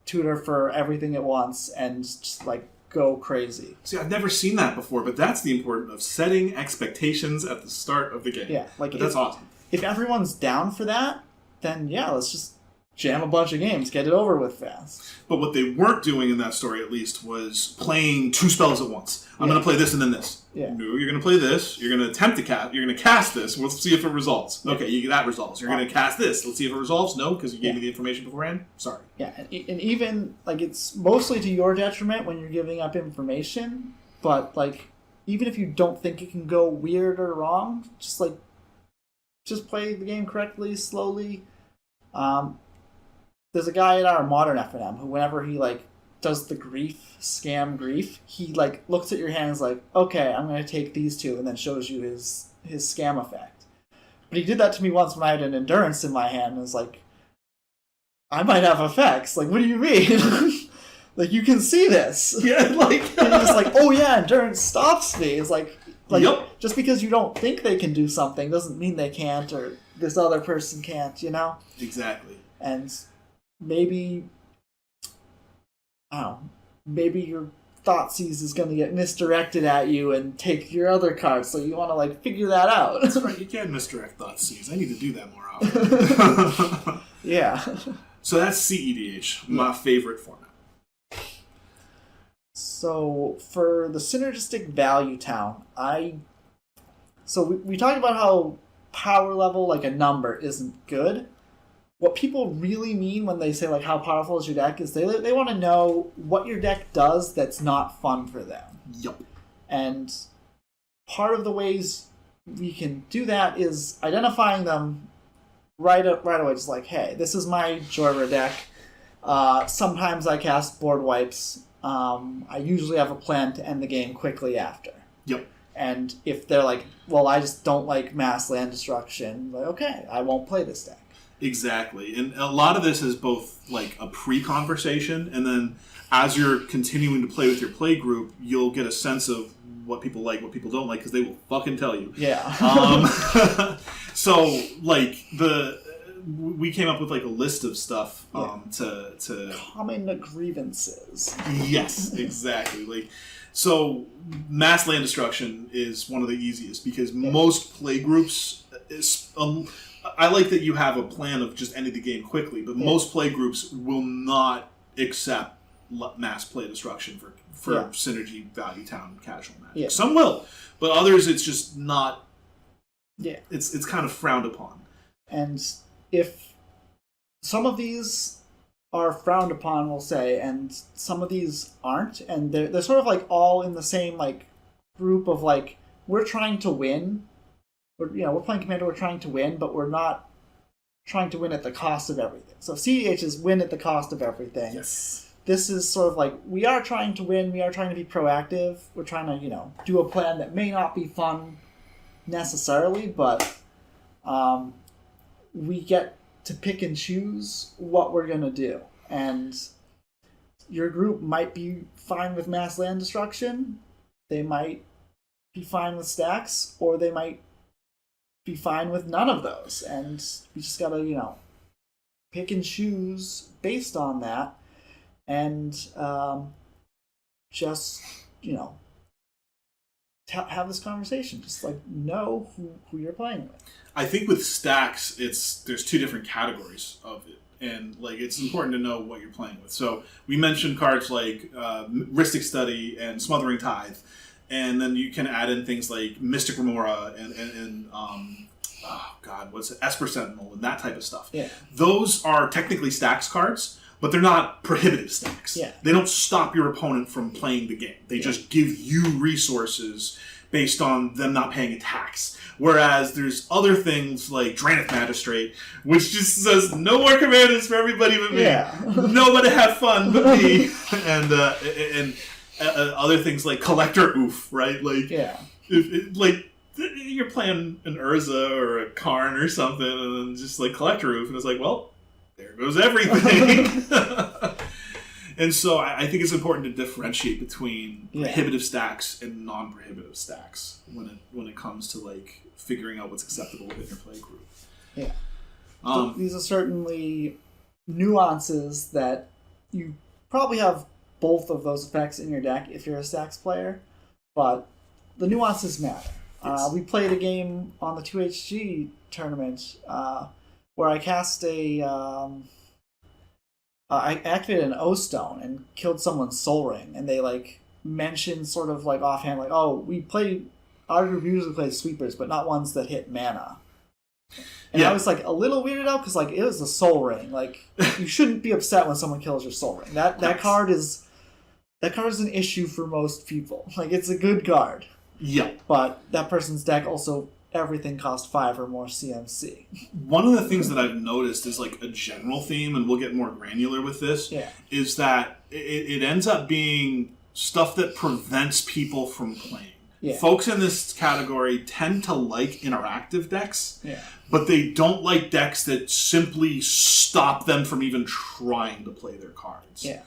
tutor for everything at once and just like go crazy. See, I've never seen that before, but that's the importance of setting expectations at the start of the game. Yeah, like but that's awesome. If everyone's down for that, then yeah, let's just jam a bunch of games, get it over with fast. But what they weren't doing in that story, at least, was playing 2 spells at once. I'm going to play this and then this. Yeah. No, you're going to play this. You're going to attempt to cast. You're going to cast this. Let's see if it resolves. Yeah. Okay, that resolves. You're going to cast this. Let's see if it resolves. No, because you gave me the information beforehand. Sorry. Yeah, and even like it's mostly to your detriment when you're giving up information. But like, even if you don't think it can go weird or wrong, just play the game correctly, slowly. There's a guy at our modern FNM who, whenever he like does the scam grief, he like looks at your hand and is like, okay, I'm going to take these 2, and then shows you his scam effect. But he did that to me once when I had an endurance in my hand, and was like, I might have effects. Like, what do you mean? Like, you can see this. Yeah, like and you're just like, oh yeah, endurance stops me. It's like yep. Just because you don't think they can do something doesn't mean they can't, or this other person can't, you know? Exactly. And maybe, I don't know, maybe your Thoughtseize is going to get misdirected at you and take your other cards, so you want to like figure that out. That's right, you can misdirect Thoughtseize. I need to do that more often. Yeah. So that's CEDH, my favorite format. So for the synergistic value town, we talked about how power level, like a number, isn't good. What people really mean when they say like how powerful is your deck is they want to know what your deck does that's not fun for them. Yep. And part of the ways we can do that is identifying them right away. Just like, hey, this is my Jorah deck. Sometimes I cast board wipes. I usually have a plan to end the game quickly after. Yep. And if they're like, well, I just don't like mass land destruction, like, okay, I won't play this deck. Exactly. And a lot of this is both like a pre-conversation, and then as you're continuing to play with your play group, you'll get a sense of what people like, what people don't like, because they will fucking tell you. Yeah. So, like, we came up with like a list of stuff to common grievances. Yes, exactly. Like, so mass land destruction is one of the easiest because most play groups I like that you have a plan of just ending the game quickly, but most play groups will not accept mass play destruction for synergy value town casual magic. Yeah. Some will, but others it's just not. Yeah, it's kind of frowned upon. And if some of these are frowned upon, we'll say, and some of these aren't, and they're sort of like all in the same like group of like we're trying to win. We're playing Commander, we're trying to win, but we're not trying to win at the cost of everything. So CDH is win at the cost of everything. Yes. This is sort of like, we are trying to win, we are trying to be proactive, we're trying to, do a plan that may not be fun necessarily, but we get to pick and choose what we're going to do. And your group might be fine with mass land destruction, they might be fine with stacks, or they might be fine with none of those, and we just gotta pick and choose based on that, and just have this conversation, just like know who you're playing with. I think with stacks there's 2 different categories of it, and like it's important to know what you're playing with. So we mentioned cards like Rhystic Study and Smothering Tithe. And then you can add in things like Mystic Remora and what's it? Esper Sentinel and that type of stuff. Yeah. Those are technically stacks cards, but they're not prohibitive stacks. Yeah. They don't stop your opponent from playing the game. They just give you resources based on them not paying a tax. Whereas there's other things like Draenith Magistrate, which just says no more commanders for everybody but me. Yeah. Nobody have fun but me. and other things like Collector Oof, right? Like, you're playing an Urza or a Karn or something, and then just like Collector Oof, and it's like, well, there goes everything. And so I think it's important to differentiate between prohibitive stacks and non-prohibitive stacks when it comes to like figuring out what's acceptable within your play group. Yeah. These are certainly nuances that you probably have both of those effects in your deck if you're a Stacks player, but the nuances matter. Yes. We played a game on the 2HG tournament where I cast I activated an O-Stone and killed someone's Soul Ring, and they mentioned sort of offhand our group usually plays sweepers, but not ones that hit mana. And I was a little weirded out because it was a Soul Ring. You shouldn't be upset when someone kills your Soul Ring. That card is an issue for most people. It's a good card. Yeah. But that person's deck also, everything costs 5 or more CMC. One of the things that I've noticed is a general theme, and we'll get more granular with this, is that it ends up being stuff that prevents people from playing. Yeah. Folks in this category tend to like interactive decks, but they don't like decks that simply stop them from even trying to play their cards. Yeah.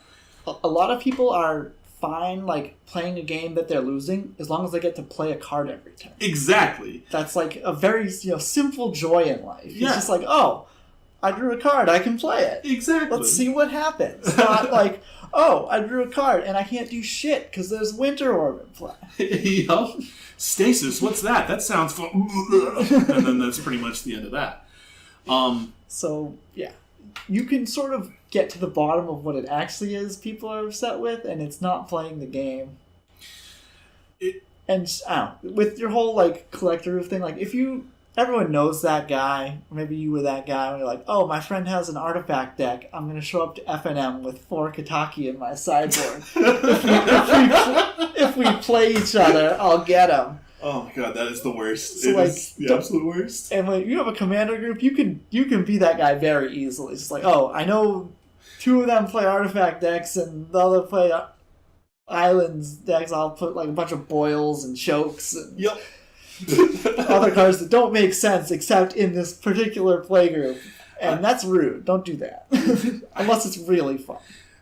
A lot of people are fine playing a game that they're losing as long as they get to play a card every turn. Exactly. That's a very simple joy in life. It's just oh, I drew a card, I can play it. Exactly. Let's see what happens. Not oh, I drew a card and I can't do shit because there's Winter Orb in play. Yup. Stasis, what's that? That sounds fun. And then that's pretty much the end of that. So, yeah. You can sort of get to the bottom of what it actually is people are upset with, and it's not playing the game. And, I don't know, with your whole, collector thing, if everyone knows that guy, or maybe you were that guy, and you're oh, my friend has an artifact deck, I'm going to show up to FNM with 4 Kataki in my sideboard. if we play each other, I'll get him. Oh my god, that is the worst. So it is the absolute worst. And when you have a commander group, you can be that guy very easily. It's just oh, I know 2 of them play artifact decks and the other play islands decks. I'll put a bunch of boils and chokes and other cards that don't make sense except in this particular play group. And that's rude. Don't do that. Unless it's really fun.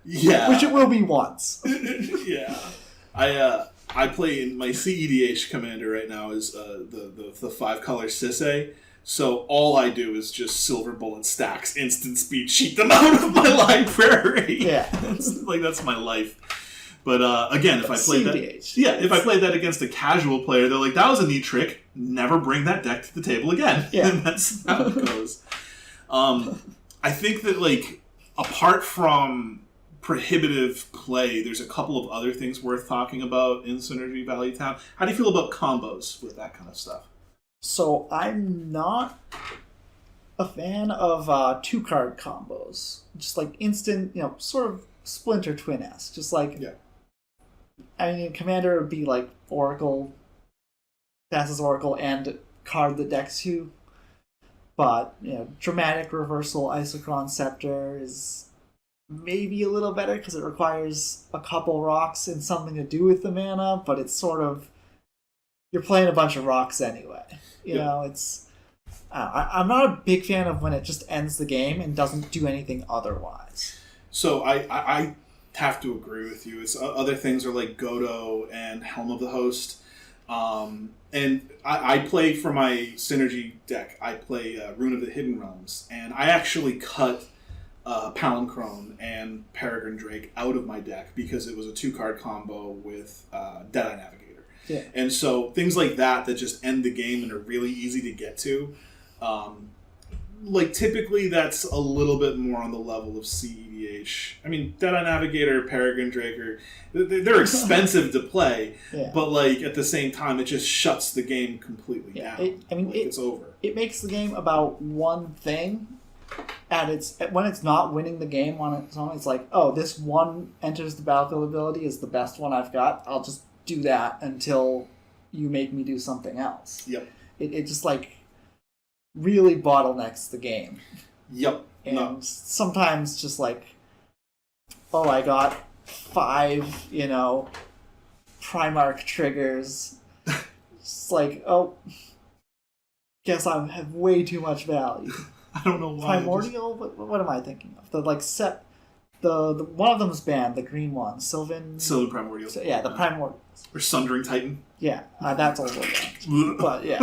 Yeah. Which it will be once. Yeah. I play in my CEDH commander right now is the 5-color Sisay. So all I do is just Silver Bullet stacks, instant speed, cheat them out of my library. Yeah. That's my life. But again, if I played CEDH. if I played that against a casual player, they're that was a neat trick. Never bring that deck to the table again. Yeah. And that's how it goes. I think that apart from prohibitive play, there's a couple of other things worth talking about in Synergy Valley Town. How do you feel about combos with that kind of stuff? So I'm not a fan of 2-card combos. Just instant, sort of Splinter Twin-esque. Just I mean, Commander would be Oracle, passes Oracle, and card that decks you. But, Dramatic Reversal Isochron Scepter is maybe a little better because it requires a couple rocks and something to do with the mana, but it's sort of, you're playing a bunch of rocks anyway. You know, it's, I'm not a big fan of when it just ends the game and doesn't do anything otherwise. So I have to agree with you. It's other things are Godo and Helm of the Host. And I play for my Synergy deck, I play Rune of the Hidden Realms, and I actually cut Palancrone and Peregrine Drake out of my deck because it was a 2-card combo with Deadeye Navigator. Yeah. And so things like that just end the game and are really easy to get to. Typically that's a little bit more on the level of CEDH. I mean, Deadeye Navigator, Peregrine Drake, they're expensive to play, but at the same time, it just shuts the game completely down. It's over. It makes the game about one thing. And when it's not winning the game on its own, it's oh, this one enters the battlefield ability is the best one I've got. I'll just do that until you make me do something else. Yep. It just really bottlenecks the game. Yep. And sometimes just oh, I got 5, Primarch triggers. It's oh, guess I have way too much value. I don't know why. Primordial? What am I thinking of? The one of them's banned, the green one. Sylvan Primordial. The Primordial. Or Sundering Titan. Yeah, that's also banned. But yeah.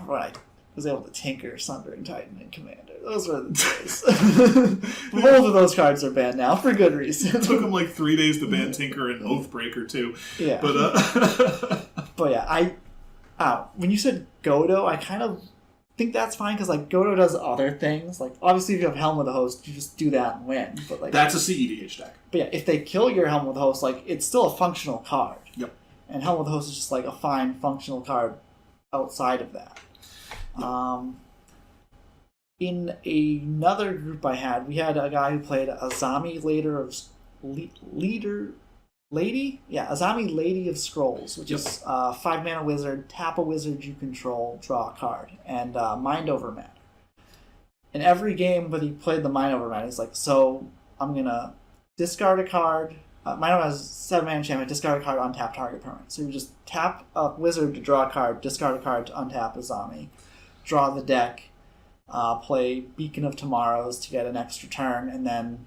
Right. was able to tinker Sundering Titan and Commander. Those were the days. Both of those cards are banned now for good reason. It took him like 3 days to ban Tinker and Oathbreaker too. Yeah. But yeah, when you said Godo, I kind of think that's fine because like Godo does other things. Like obviously, if you have Helm of the Host, you just do that and win. But like that's a CEDH deck. But yeah, if they kill your Helm of the Host, like it's still a functional card. Yep. And Helm of the Host is just like a fine functional card outside of that. Yep. In another group I had, we had a guy who played Azami Azami Lady of Scrolls, which is 5-mana wizard, tap a wizard you control, draw a card, and Mind Over Matter. In every game when he played the Mind Over Matter, he's like, so I'm going to discard a card. Mind Over has 7-mana enchantment, discard a card, untap target permanent. So you just tap a wizard to draw a card, discard a card to untap Azami, draw the deck, play Beacon of Tomorrows to get an extra turn, and then,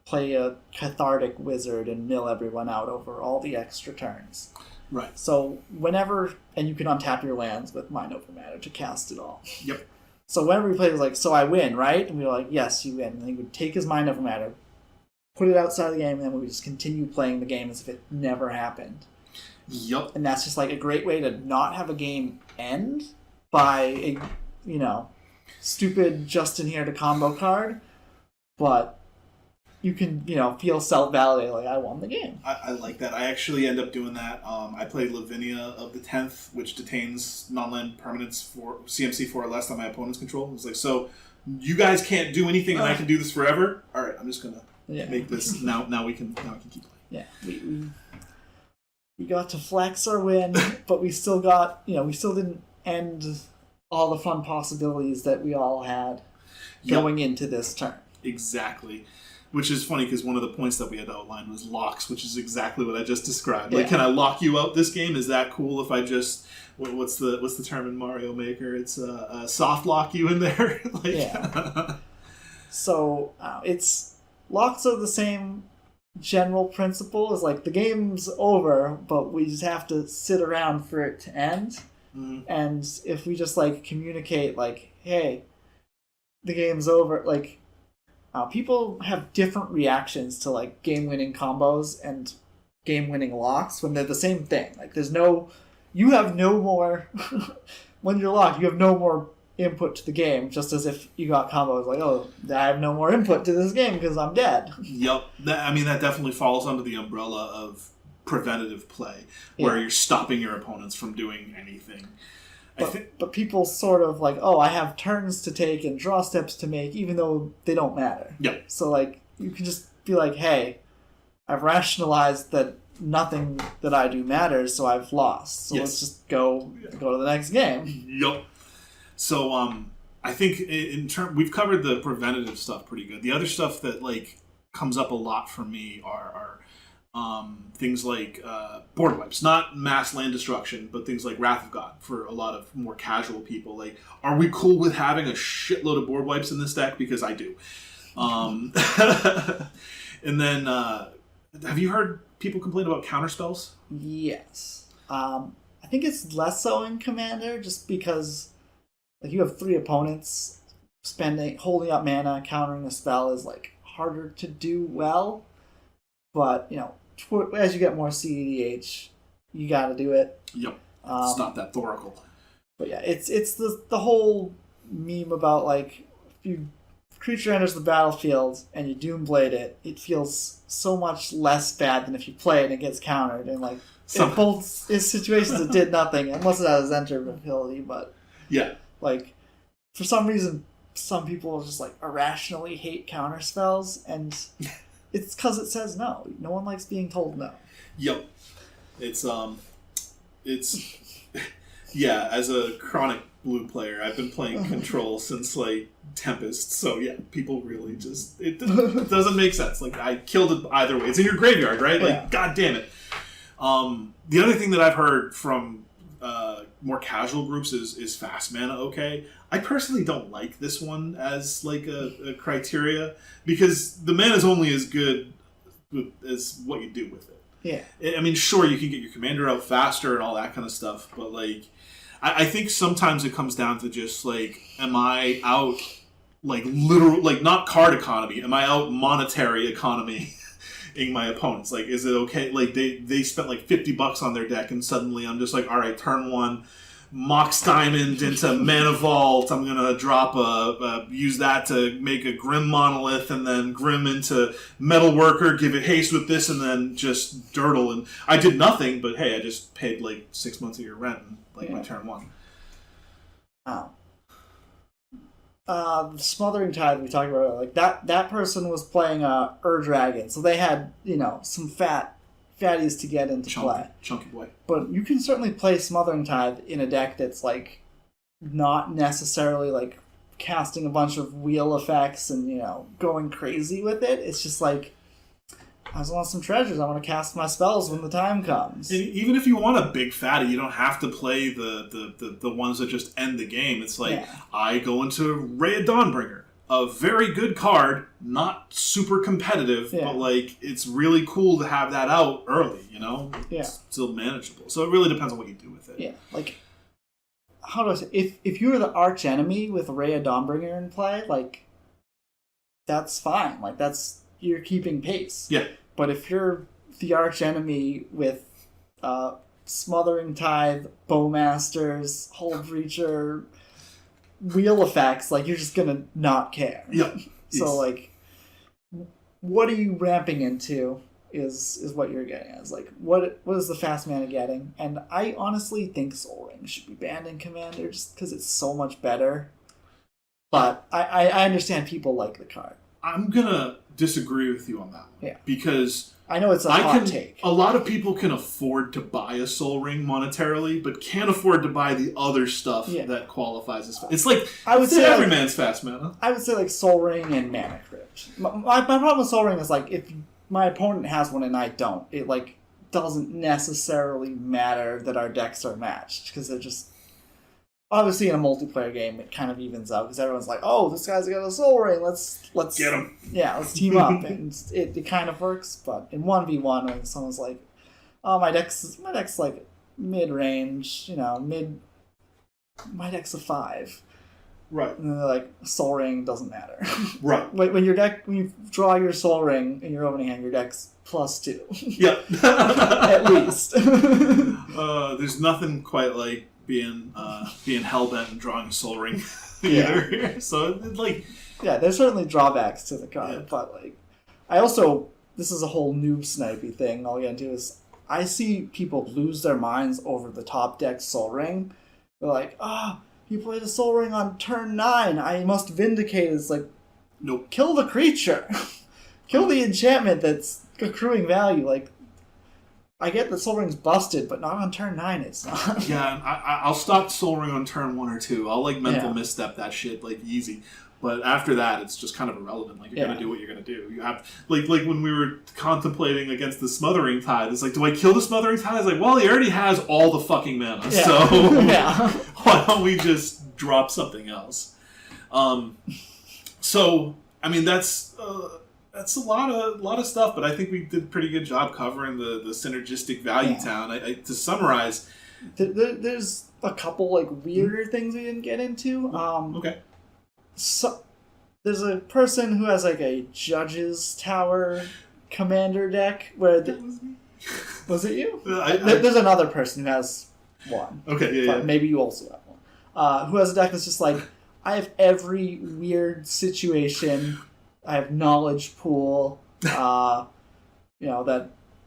play a cathartic wizard and mill everyone out over all the extra turns. Right. So and you can untap your lands with Mind Over Matter to cast it all. Yep. So whenever he played, it was like, so I win, right? And we were like, yes, you win. And he would take his Mind Over Matter, put it outside the game, and then we would just continue playing the game as if it never happened. Yep. And that's just like a great way to not have a game end by a, stupid Justin here to combo card, but you can, feel self-validated, like, I won the game. I like that. I actually end up doing that. I played Lavinia of the 10th, which detains non-land permanents for CMC 4 or less on my opponent's control. It's like, so you guys can't do anything and I can do this forever? All right, I'm just going to make this. Now we can keep playing. Yeah, we got to flex our win, but we still got, we still didn't end all the fun possibilities that we all had going into this turn. Exactly. Which is funny because one of the points that we had outlined was locks, which is exactly what I just described. Like, can I lock you out this game? Is that cool if I just what's the term in Mario Maker? It's soft lock you in there. So it's locks are the same general principle as like the game's over, but we just have to sit around for it to end. Mm-hmm. And if we just like communicate like, hey, the game's over, like. People have different reactions to like game-winning combos and game-winning locks when they're the same thing. Like you have no more, when you're locked, you have no more input to the game, just as if you got combos like, oh, I have no more input to this game because I'm dead. Yep. That definitely falls under the umbrella of preventative play, where you're stopping your opponents from doing anything. But people sort of like, oh, I have turns to take and draw steps to make, even though they don't matter. Yep. So, like, you can just be like, hey, I've rationalized that nothing that I do matters, so I've lost. So let's just go to the next game. Yep. So, I think we've covered the preventative stuff pretty good. The other stuff that, like, comes up a lot for me are things like board wipes, not mass land destruction, but things like Wrath of God for a lot of more casual people. Like, are we cool with having a shitload of board wipes in this deck? Because I do. And then, have you heard people complain about counterspells? Yes. I think it's less so in Commander, just because like you have 3 opponents, holding up mana, countering a spell is like harder to do well. But, as you get more CEDH, you got to do it. Yep. Stop that Thoracle. But yeah, it's the whole meme about like if creature enters the battlefield and you Doomblade it, it feels so much less bad than if you play it and it gets countered. And like in both situations, it did nothing unless it has enter ability. But like for some reason, some people just like irrationally hate counter spells and. It's because it says no. No one likes being told no. Yep. It's as a chronic blue player, I've been playing Control since like Tempest. So yeah, people really just it doesn't make sense. Like I killed it either way. It's in your graveyard, right? Like god damn it. The other thing that I've heard from more casual groups is fast mana okay. I personally don't like this one as like a criteria because the mana is only as good as what you do with it. Yeah. I mean, sure, you can get your commander out faster and all that kind of stuff, but like, I think sometimes it comes down to just, like, am I out, like, literal, like, not card economy, am I out monetary economy in my opponents? Like, is it okay? Like, they spent, like, $50 on their deck, and suddenly I'm just like, all right, turn one, Mox Diamond into Mana Vault. I'm going to drop use that to make a Grim Monolith, and then Grim into Metal Worker, give it haste with this, and then just dirtle. And I did nothing, but hey, I just paid like 6 months of your rent in like my turn one. Oh. The Smothering Tithe we talked about, like that person was playing Dragon, so they had, some fatties to get into play. Chunky boy. But you can certainly play Smothering Tithe in a deck that's, like, not necessarily, like, casting a bunch of wheel effects and, going crazy with it. It's just like, I just want some treasures. I want to cast my spells when the time comes. And even if you want a big fatty, you don't have to play the ones that just end the game. It's like, I go into Ray of Dawnbringer. A very good card, not super competitive, but, like, it's really cool to have that out early, Yeah. It's still manageable. So it really depends on what you do with it. Yeah, like, how do I say, if you were the arch enemy with Ray of Dawnbringer in play, like, that's fine. Like, you're keeping pace. Yeah. But if you're the arch enemy with Smothering Tithe, Bowmasters, Hold Breacher, wheel effects, like, you're just gonna not care. Yeah. So, like, what are you ramping into is what you're getting at. It's like, what is the fast mana getting? And I honestly think Soul Ring should be banned in Commander just because it's so much better. But I understand people like the card. I'm gonna disagree with you on that one. Yeah. Because I know it's a hot take. A lot of people can afford to buy a Soul Ring monetarily, but can't afford to buy the other stuff that qualifies as fast. It's like, I would say every man's fast mana. I would say, like, Soul Ring and Mana Crypt. My problem with Soul Ring is, like, if my opponent has one and I don't, it, like, doesn't necessarily matter that our decks are matched, because it just... Obviously, in a multiplayer game, it kind of evens out, because everyone's like, oh, this guy's got a Soul Ring, let's get him. Yeah, let's team up, and it kind of works. But in 1v1, when someone's like, oh, my deck's like mid-range, my deck's a 5. Right. And then they're like, Soul Ring doesn't matter. Right. When you draw your Soul Ring in your opening hand, your deck's +2. Yeah. At least. There's nothing quite like being hellbent and drawing a Soul Ring either. So, like... Yeah, there's certainly drawbacks to the card, but, like... This is a whole noob snipey thing I'll get into, is I see people lose their minds over the top deck Soul Ring. They're like, you played a Soul Ring on turn 9, I must vindicate. It's like, nope. Kill the creature. Kill the enchantment that's accruing value. Like, I get that Soul Ring's busted, but not on turn 9 it's not. Yeah, I'll stop Soul Ring on turn 1 or 2. I'll, like, mental misstep that shit, like, easy. But after that, it's just kind of irrelevant. Like, you're going to do what you're going to do. You have, like when we were contemplating against the Smothering Tithe, it's like, do I kill the Smothering Tithe? It's like, well, he already has all the fucking mana, so why don't we just drop something else? So, I mean, that's a lot of stuff, but I think we did a pretty good job covering the synergistic value town. To summarize, there's a couple, like, weirder things we didn't get into. Okay. So, there's a person who has, like, a Judge's Tower commander deck where... That was me. Was it you? There's another person who has one. Okay, yeah. Maybe you also have one. Who has a deck that's just like, I have every weird situation. I have Knowledge Pool. That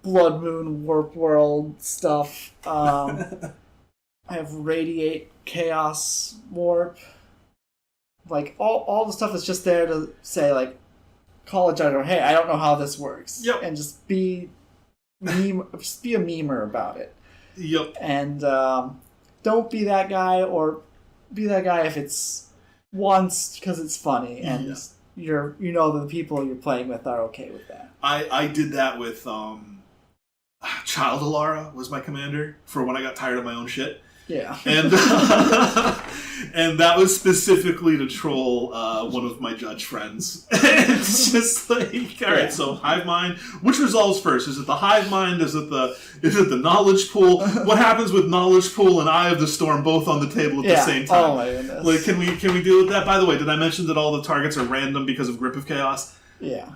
Blood Moon Warp World stuff. I have Radiate Chaos Warp. Like, all the stuff is just there to say, like, call a judge or, hey, I don't know how this works. Yep. And just be a memer about it. Yep. And don't be that guy, or be that guy if it's once because it's funny and the people you're playing with are okay with that. I did that with Child Alara was my commander for when I got tired of my own shit. Yeah. And and that was specifically to troll one of my judge friends. It's just like, all right, so hive mind. Which resolves first? Is it the hive mind? Is it the knowledge pool? What happens with knowledge pool and Eye of the Storm both on the table at the same time? Oh my goodness. Like, can we deal with that? By the way, did I mention that all the targets are random because of Grip of Chaos? Yeah.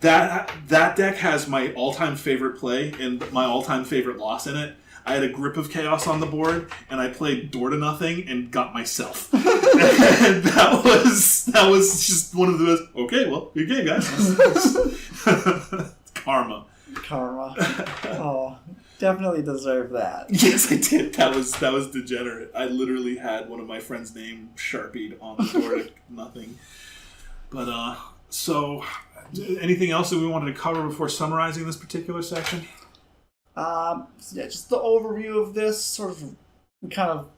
That deck has my all-time favorite play and my all-time favorite loss in it. I had a Grip of Chaos on the board, and I played Door to Nothing and got myself. And that was just one of the best. Okay, well, good game, guys. Karma. Oh, definitely deserve that. Yes, I did. That was degenerate. I literally had one of my friends' name Sharpied on the Door to Nothing. But so, anything else that we wanted to cover before summarizing this particular section? Yeah, just the overview of this, sort of, we kind of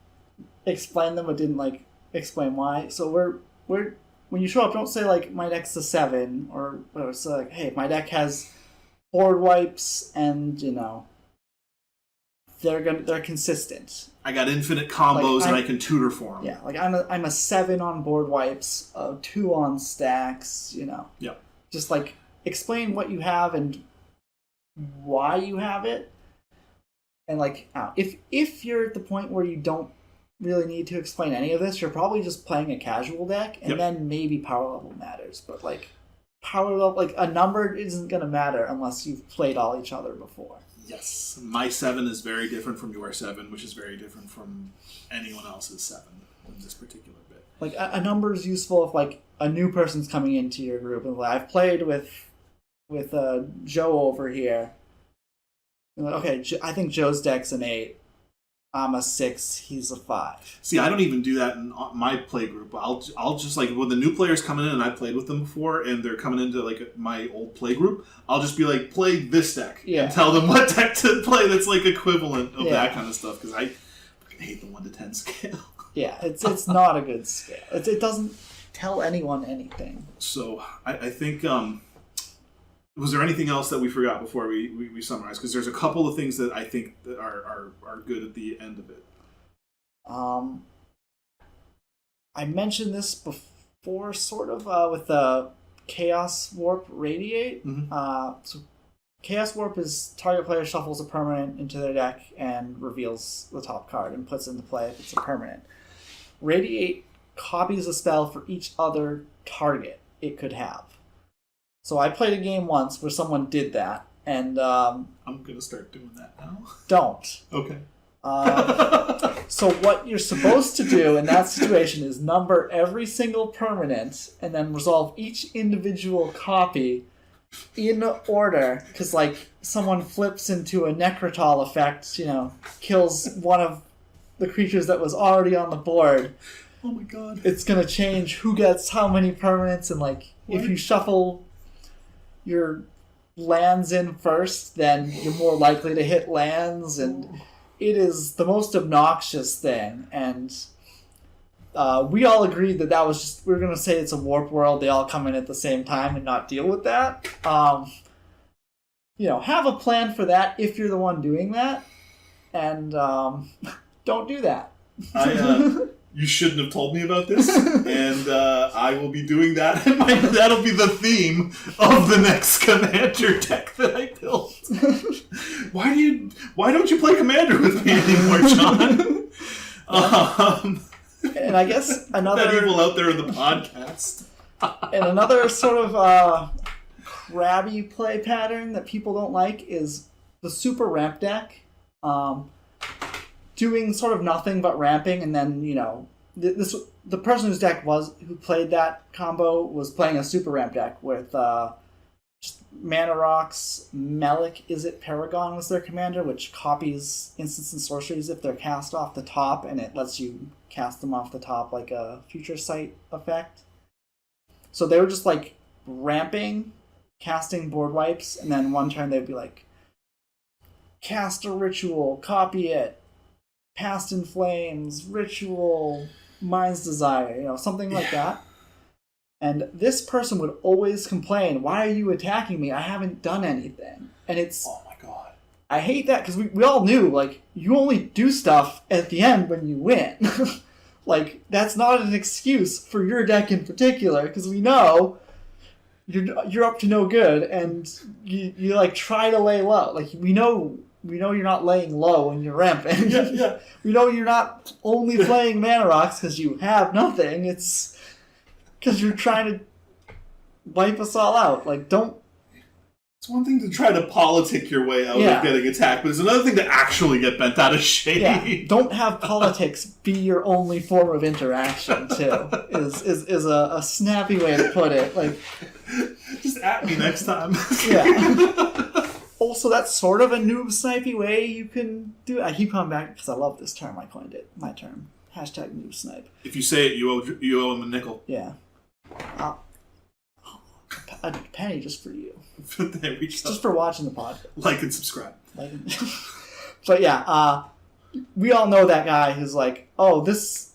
explained them, but didn't, explain why. So we're when you show up, don't say, my deck's a 7, or whatever. So, hey, my deck has board wipes, and, they're consistent. I got infinite combos, and I can tutor for them. Yeah, I'm a 7 on board wipes, a 2 on stacks, Yeah. Just, explain what you have and why you have it, and if you're at the point where you don't really need to explain any of this, you're probably just playing a casual deck, and then maybe power level matters, but power level, a number isn't going to matter unless you've played all each other before. Yes, my 7 is very different from your 7, which is very different from anyone else's 7 in this particular bit. A number is useful if a new person's coming into your group, and I've played with Joe over here. Okay, I think Joe's deck's an 8. I'm a 6. He's a 5. See, I don't even do that in my play group. I'll just when the new players come in and I played with them before, and they're coming into my old play group, I'll just be play this deck and tell them what deck to play that's equivalent of that kind of stuff, because I fucking hate the 1 to 10 scale. Yeah, it's not a good scale. It doesn't tell anyone anything. So I think. Was there anything else that we forgot before we summarize? Because there's a couple of things that I think that are good at the end of it. I mentioned this before, sort of, with the Chaos Warp Radiate. Mm-hmm. So Chaos Warp is target player shuffles a permanent into their deck and reveals the top card and puts it into play if it's a permanent. Radiate copies a spell for each other target it could have. So I played a game once where someone did that, and I'm gonna start doing that now. Don't. Okay. So what you're supposed to do in that situation is number every single permanent, and then resolve each individual copy in order. Because someone flips into a Necrotol effect, kills one of the creatures that was already on the board. Oh my god! It's gonna change who gets how many permanents, and if you shuffle your lands in first, then you're more likely to hit lands, and it is the most obnoxious thing. And we all agreed that was just, we were going to say it's a warp world, they all come in at the same time and not deal with that. Have a plan for that if you're the one doing that, and don't do that. You shouldn't have told me about this, and I will be doing that, and that'll be the theme of the next Commander deck that I built. Why don't you play Commander with me anymore, John? And I guess another... that evil out there in the podcast. And another sort of crabby play pattern that people don't like is the super ramp deck. Doing sort of nothing but ramping, and then, the person who played that combo was playing a super ramp deck with just mana rocks. Melik, is it Paragon was their commander, which copies instants and sorceries if they're cast off the top, and it lets you cast them off the top like a future sight effect. So they were just ramping, casting board wipes, and then one turn they'd be cast a ritual, copy it, Past in Flames, Ritual, Mind's Desire, something like that. And this person would always complain, why are you attacking me? I haven't done anything. And it's... Oh my god. I hate that because we all knew, like, you only do stuff at the end when you win. Like, that's not an excuse for your deck in particular, because we know you're up to no good, and you like try to lay low. Like, we know you're not laying low when you're ramping. Yeah. We know you're not only playing mana rocks because you have nothing. It's because you're trying to wipe us all out. Like, don't. It's one thing to try to politic your way out of getting attacked, but it's another thing to actually get bent out of shape. Yeah, don't have politics be your only form of interaction, too, is a snappy way to put it. Like, just at me next time. Yeah. Also, that's sort of a noob snipey way you can do it. I keep coming back because I love this term. I coined it. My term. Hashtag noob snipe. If you say it, you owe him a nickel. Yeah. A penny just for you. There we go. Just for watching the pod. Like and subscribe. But yeah, we all know that guy who's like, oh, this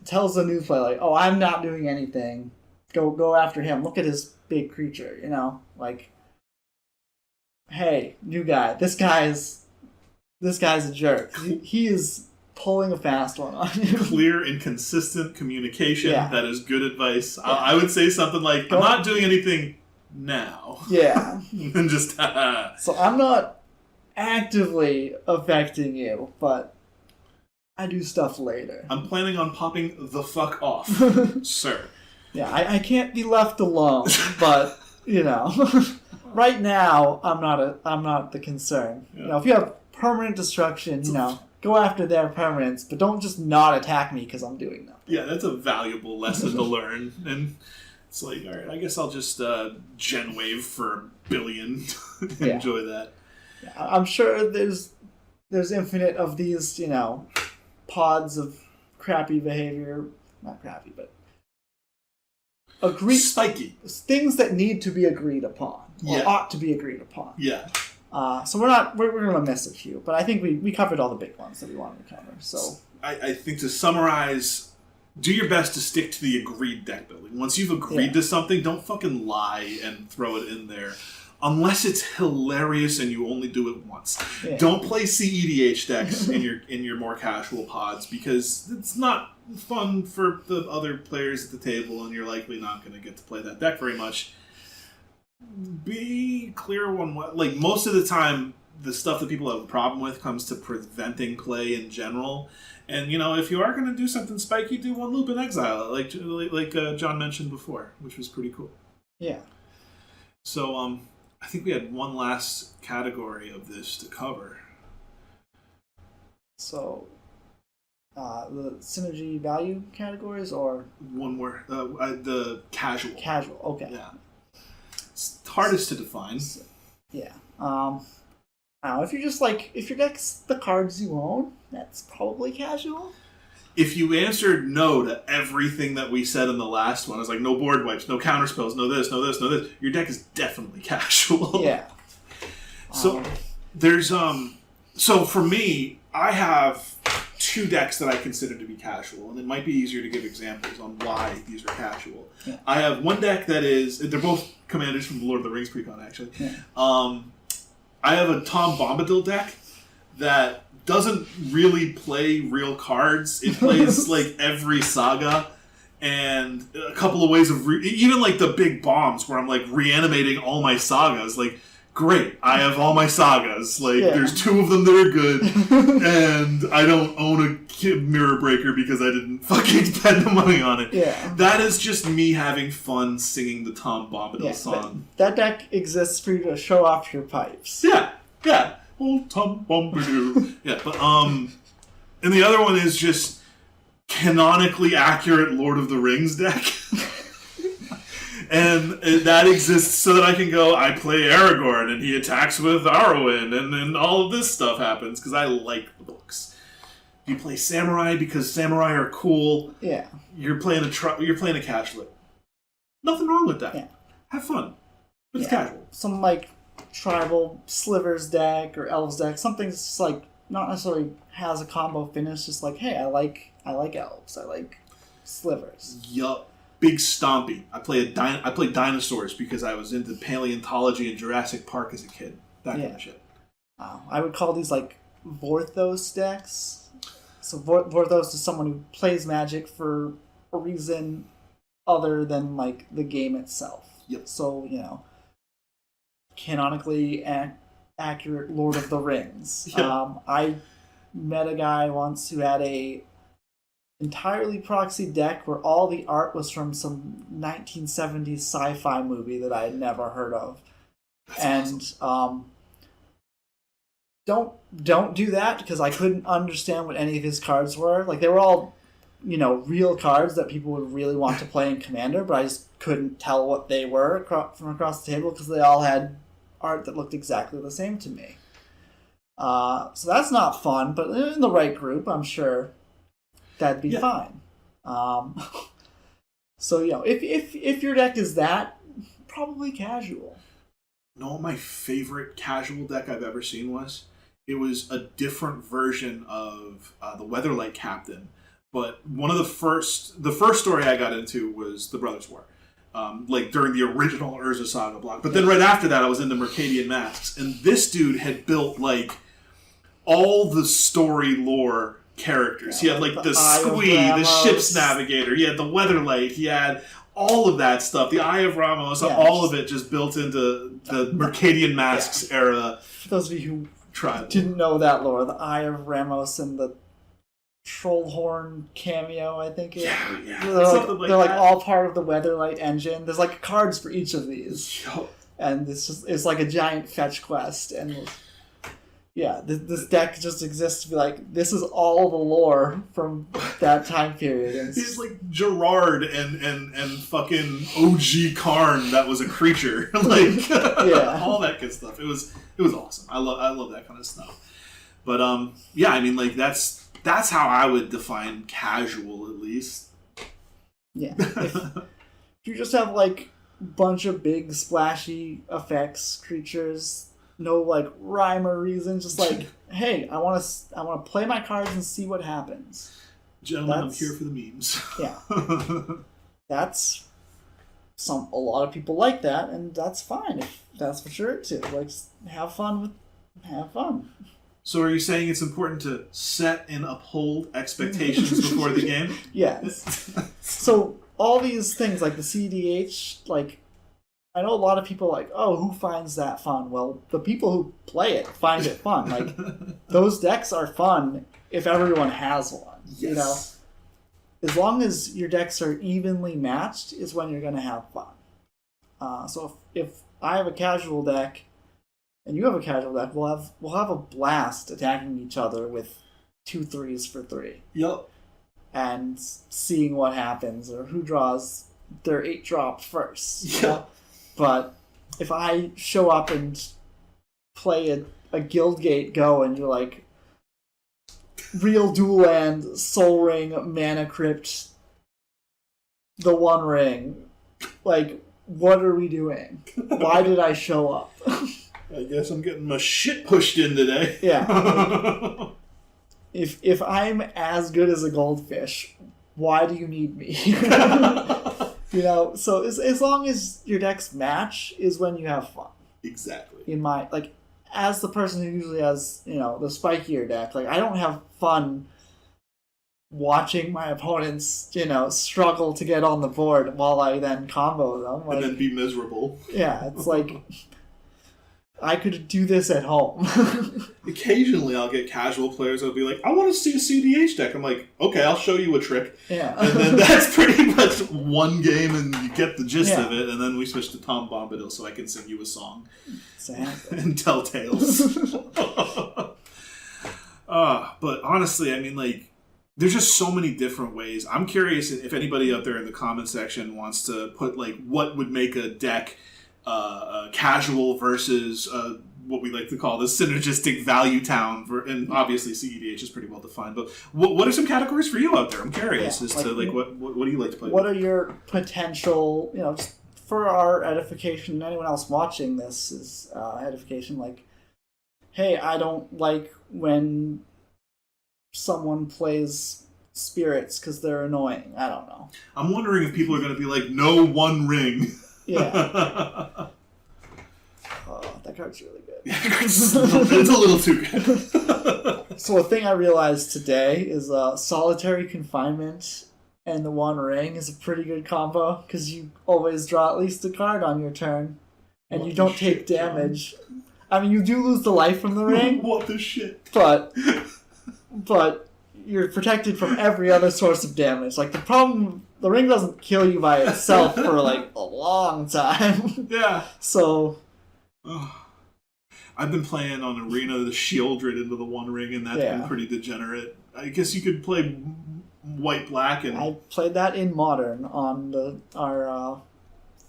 tells the news player, like, oh, I'm not doing anything. Go after him. Look at his big creature, you know? Like, hey, new guy, this guy's a jerk. He is pulling a fast one on you. Clear and consistent communication. Yeah. That is good advice. Yeah. I would say something like, I'm not doing anything now. Yeah. And just, So I'm not actively affecting you, but I do stuff later. I'm planning on popping the fuck off, sir. Yeah, I can't be left alone, but, you know, right now I'm not the concern. Yeah. You know, if you have permanent destruction, you know, go after their permanents, but don't just not attack me because I'm doing them. Yeah, that's a valuable lesson to learn. And it's like, all right, I guess I'll just gen wave for a billion. Enjoy that. Yeah, I'm sure there's infinite of these, you know, pods of crappy behavior. Not crappy, but spiky things that need to be agreed upon or ought to be agreed upon. Yeah. So we're gonna miss a few, but I think we covered all the big ones that we wanted to cover. So I think to summarize, do your best to stick to the agreed deck building. Once you've agreed to something, don't fucking lie and throw it in there. Unless it's hilarious and you only do it once. Yeah. Don't play CEDH decks in your more casual pods because it's not fun for the other players at the table and you're likely not going to get to play that deck very much. Be clear on what... Like, most of the time, the stuff that people have a problem with comes to preventing play in general. And, you know, if you are going to do something spiky, do one loop and exile it, like John mentioned before, which was pretty cool. Yeah. So, I think we had one last category of this to cover. So, the synergy value categories, or one more, the casual. Casual, okay. Yeah, it's hardest to define. Yeah. I don't know, if your deck's the cards you own, that's probably casual. If you answered no to everything that we said in the last one, it's like no board wipes, no counter spells, no this, no this, no this. Your deck is definitely casual. Yeah. So there's so for me, I have two decks that I consider to be casual, and it might be easier to give examples on why these are casual. Yeah. I have one deck that is, they're both commanders from the Lord of the Rings precon actually. Yeah. I have a Tom Bombadil deck that doesn't really play real cards. It plays like every saga and a couple of ways of even like the big bombs where I'm like reanimating all my sagas. Like, great, I have all my sagas. Like, there's two of them that are good, and I don't own a Mirror Breaker because I didn't fucking spend the money on it. Yeah, that is just me having fun singing the Tom Bombadil song. That deck exists for you to show off your pipes. Yeah. Old Tom Bombadil. Yeah, but and the other one is just canonically accurate Lord of the Rings deck. And that exists so that I can go, I play Aragorn and he attacks with Arwen and all of this stuff happens because I like the books. You play Samurai because Samurai are cool. Yeah. You're playing a casual. Nothing wrong with that. Yeah. Have fun. But it's casual. Some like tribal slivers deck or elves deck, something that's just like not necessarily has a combo finish, just like, hey, I like elves, I like slivers. Yup. Big Stompy. I play dinosaurs because I was into paleontology and Jurassic Park as a kid. That kind of shit. I would call these like Vorthos decks. So Vorthos is someone who plays Magic for a reason other than like the game itself. Yep. So, canonically accurate Lord of the Rings. Yep. I met a guy once who had a entirely proxy deck where all the art was from some 1970s sci-fi movie that I had never heard of. That's awesome. Don't do that, because I couldn't understand what any of his cards were. Like, they were all, real cards that people would really want to play in Commander, but I just couldn't tell what they were from across the table because they all had art that looked exactly the same to me. So that's not fun, but in the right group, I'm sure that'd be fine. So, if your deck is that, probably casual. No, my favorite casual deck I've ever seen was? It was a different version of the Weatherlight Captain. But one of the first story I got into was the Brothers' War. During the original Urza Saga block. But then right after that, I was into Mercadian Masks. And this dude had built, all the story lore characters. He had, the Squee, the Ship's Navigator. He had the Weatherlight. He had all of that stuff. The Eye of Ramos. All of it just built into the Mercadian Masks era. For those of you who didn't know that lore, the Eye of Ramos and the Trollhorn cameo, I think. Yeah. They're all part of the Weatherlight engine. There's cards for each of these, and it's like a giant fetch quest. And this deck just exists to be this is all the lore from that time period. And he's like Gerard and fucking OG Karn that was a creature, all that good stuff. It was awesome. I love that kind of stuff. But that's how I would define casual, at least. Yeah. If you just have, bunch of big, splashy effects, creatures, no, rhyme or reason, just hey, I want to play my cards and see what happens. Gentlemen, I'm here for the memes. Yeah. That's... a lot of people like that, and that's fine if that's what you're into. Have fun. So are you saying it's important to set and uphold expectations before the game? Yes. So all these things, the CDH, I know a lot of people who finds that fun? Well, the people who play it find it fun. Those decks are fun if everyone has one. Yes. As long as your decks are evenly matched is when you're going to have fun. So if I have a casual deck and you have a casual deck, we'll have a blast attacking each other with 2 3s for 3. Yep. And seeing what happens or who draws their 8-drop first. Yeah. But if I show up and play a Guildgate Go and you're real dual land, Soul Ring, Mana Crypt, the One Ring, what are we doing? Why did I show up? I guess I'm getting my shit pushed in today. Yeah. If I'm as good as a goldfish, why do you need me? So as long as your decks match is when you have fun. Exactly. In my, as the person who usually has, the spikier deck, I don't have fun watching my opponents, struggle to get on the board while I then combo them. And then be miserable. Yeah, it's I could do this at home. Occasionally I'll get casual players that'll be like, I want to see a CDH deck. I'm like, okay, I'll show you a trick. Yeah. And then that's pretty much one game and you get the gist of it. And then we switch to Tom Bombadil so I can sing you a song. Exactly. And tell tales. But honestly, there's just so many different ways. I'm curious if anybody out there in the comment section wants to put, what would make a deck casual versus what we like to call the synergistic value town. And obviously CEDH is pretty well defined. But what are some categories for you out there? I'm curious as to what do you like to play What with? are your potential, just for our edification and anyone else watching this is edification, hey, I don't like when someone plays spirits because they're annoying. I don't know. I'm wondering if people are going to be no One Ring. Yeah. That card's really good. It's a little too good. So a thing I realized today is solitary confinement and the One Ring is a pretty good combo because you always draw at least a card on your turn, and you don't take damage. John? I mean, you do lose the life from the ring. What the shit? But you're protected from every other source of damage. Like, the ring doesn't kill you by itself for, like, a long time. Yeah. So... I've been playing on Arena the Shieldred into the One Ring, and that's been pretty degenerate. I guess you could play white-black and... I played that in Modern on our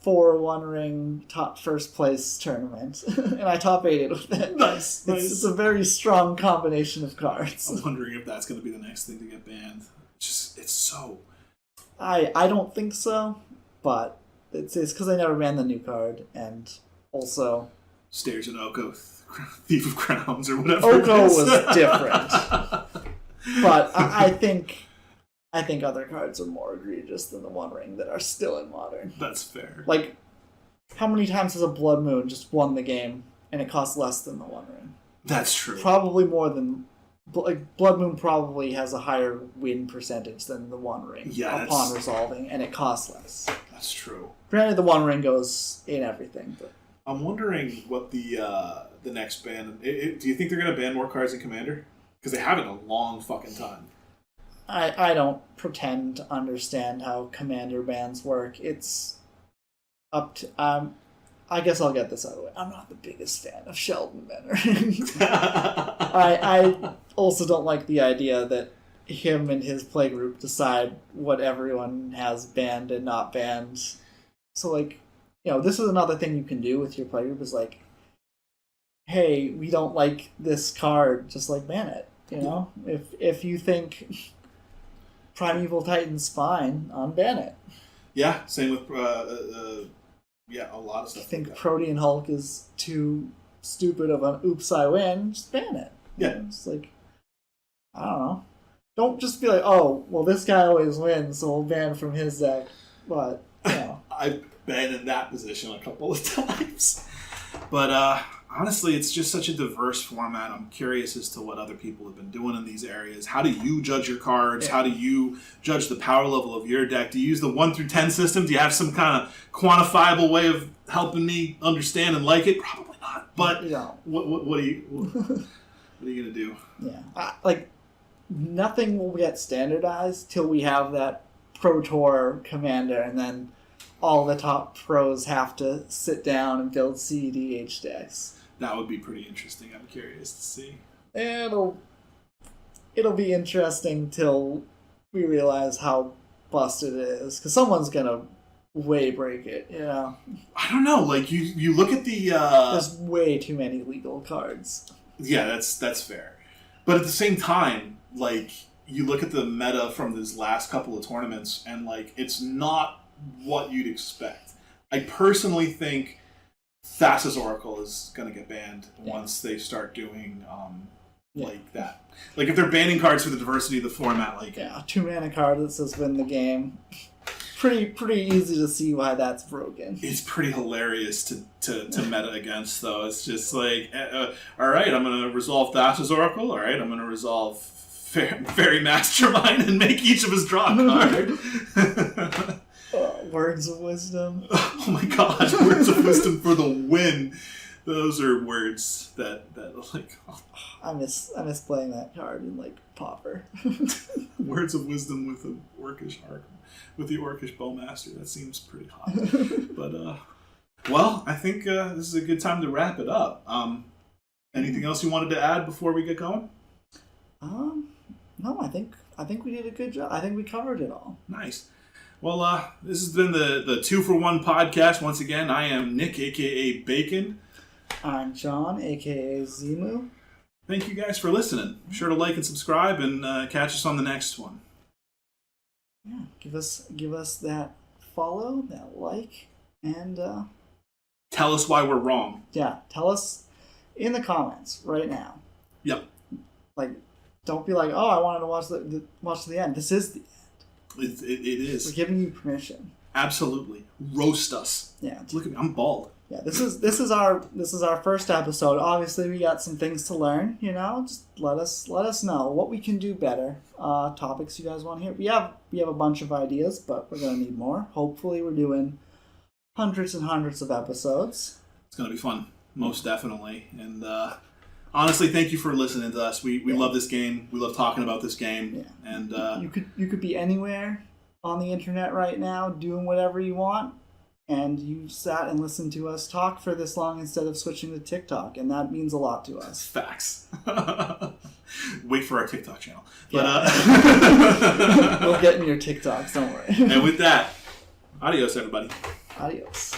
4 One Ring top first place tournament, and I top 8'd with it. Nice. It's a very strong combination of cards. I'm wondering if that's going to be the next thing to get banned. It's so... I don't think so, but it's because I never banned the new card, and also... Stairs and Oko, Thief of Crowns, or whatever. Oko was different. But I think other cards are more egregious than the One Ring that are still in Modern. That's fair. Like, how many times has a Blood Moon just won the game and it costs less than the One Ring? That's true. Probably more than... Like, Blood Moon probably has a higher win percentage than the One Ring upon resolving, and it costs less. That's true. Granted, the One Ring goes in everything, but... I'm wondering what the next ban... do you think they're going to ban more cards in Commander? Because they haven't in a long fucking time. I don't pretend to understand how Commander bans work. It's up to... I guess I'll get this out of the way. I'm not the biggest fan of Sheldon bannering. I also don't like the idea that him and his playgroup decide what everyone has banned and not banned. So, like... this is another thing you can do with your playgroup is like, hey, we don't like this card, just like ban it. If you think Primeval Titan's fine, unban it. Yeah, same with a lot of stuff. If you think Protean Hulk is too stupid of an oops I win, just ban it. Yeah, it's like, I don't know. Don't just be like, oh, well, this guy always wins, so we'll ban from his deck. But I've been in that position a couple of times. But honestly, it's just such a diverse format. I'm curious as to what other people have been doing in these areas. How do you judge your cards? Yeah. How do you judge the power level of your deck? Do you use the 1 through 10 system? Do you have some kind of quantifiable way of helping me understand and like it? Probably not. But what are you gonna do? Yeah, nothing will get standardized till we have that Pro Tour Commander, and then all the top pros have to sit down and build CEDH decks. That would be pretty interesting. I'm curious to see. It'll be interesting till we realize how busted it is, because someone's gonna way break it. I don't know. Like you look at the. There's way too many legal cards. Yeah, that's fair. But at the same time, like you look at the meta from these last couple of tournaments, and like it's not what you'd expect. I personally think Thassa's Oracle is going to get banned once they start doing like that. Like if they're banning cards for the diversity of the format, like 2-mana card that says win the game. Pretty easy to see why that's broken. It's pretty hilarious to meta against, though. It's just like, all right, I'm going to resolve Thassa's Oracle. All right, I'm going to resolve Fairy Mastermind and make each of us draw a card. Words of Wisdom. Oh my god, Words of Wisdom for the win. Those are words that like... Oh. I miss playing that card in, like, Pauper. Words of Wisdom with the Orcish Arc. With the Orcish Bowmaster. That seems pretty hot. But, well, I think this is a good time to wrap it up. Anything else you wanted to add before we get going? No, I think we did a good job. I think we covered it all. Nice. Well, this has been the 2-for-1 podcast. Once again, I am Nick, a.k.a. Bacon. I'm John, a.k.a. Zemoo. Thank you guys for listening. Be sure to like and subscribe, and catch us on the next one. Yeah, give us that follow, that like, and... tell us why we're wrong. Yeah, tell us in the comments right now. Yep. Like, don't be like, oh, I wanted to watch to the end. This is the end. It is. We're giving you permission. Absolutely. Roast us. Yeah. Look at me. I'm bald. Yeah, this is our first episode. Obviously, we got some things to learn. Just let us know what we can do better. Topics you guys want to hear. We have a bunch of ideas, but we're gonna need more. Hopefully, we're doing hundreds and hundreds of episodes. It's gonna be fun, most definitely. And honestly, thank you for listening to us. We love this game. We love talking about this game. Yeah. And you could be anywhere on the internet right now, doing whatever you want. And you sat and listened to us talk for this long instead of switching to TikTok, and that means a lot to us. Facts. Wait for our TikTok channel. Yeah. But we'll get in your TikToks, don't worry. And with that, adios, everybody. Adios.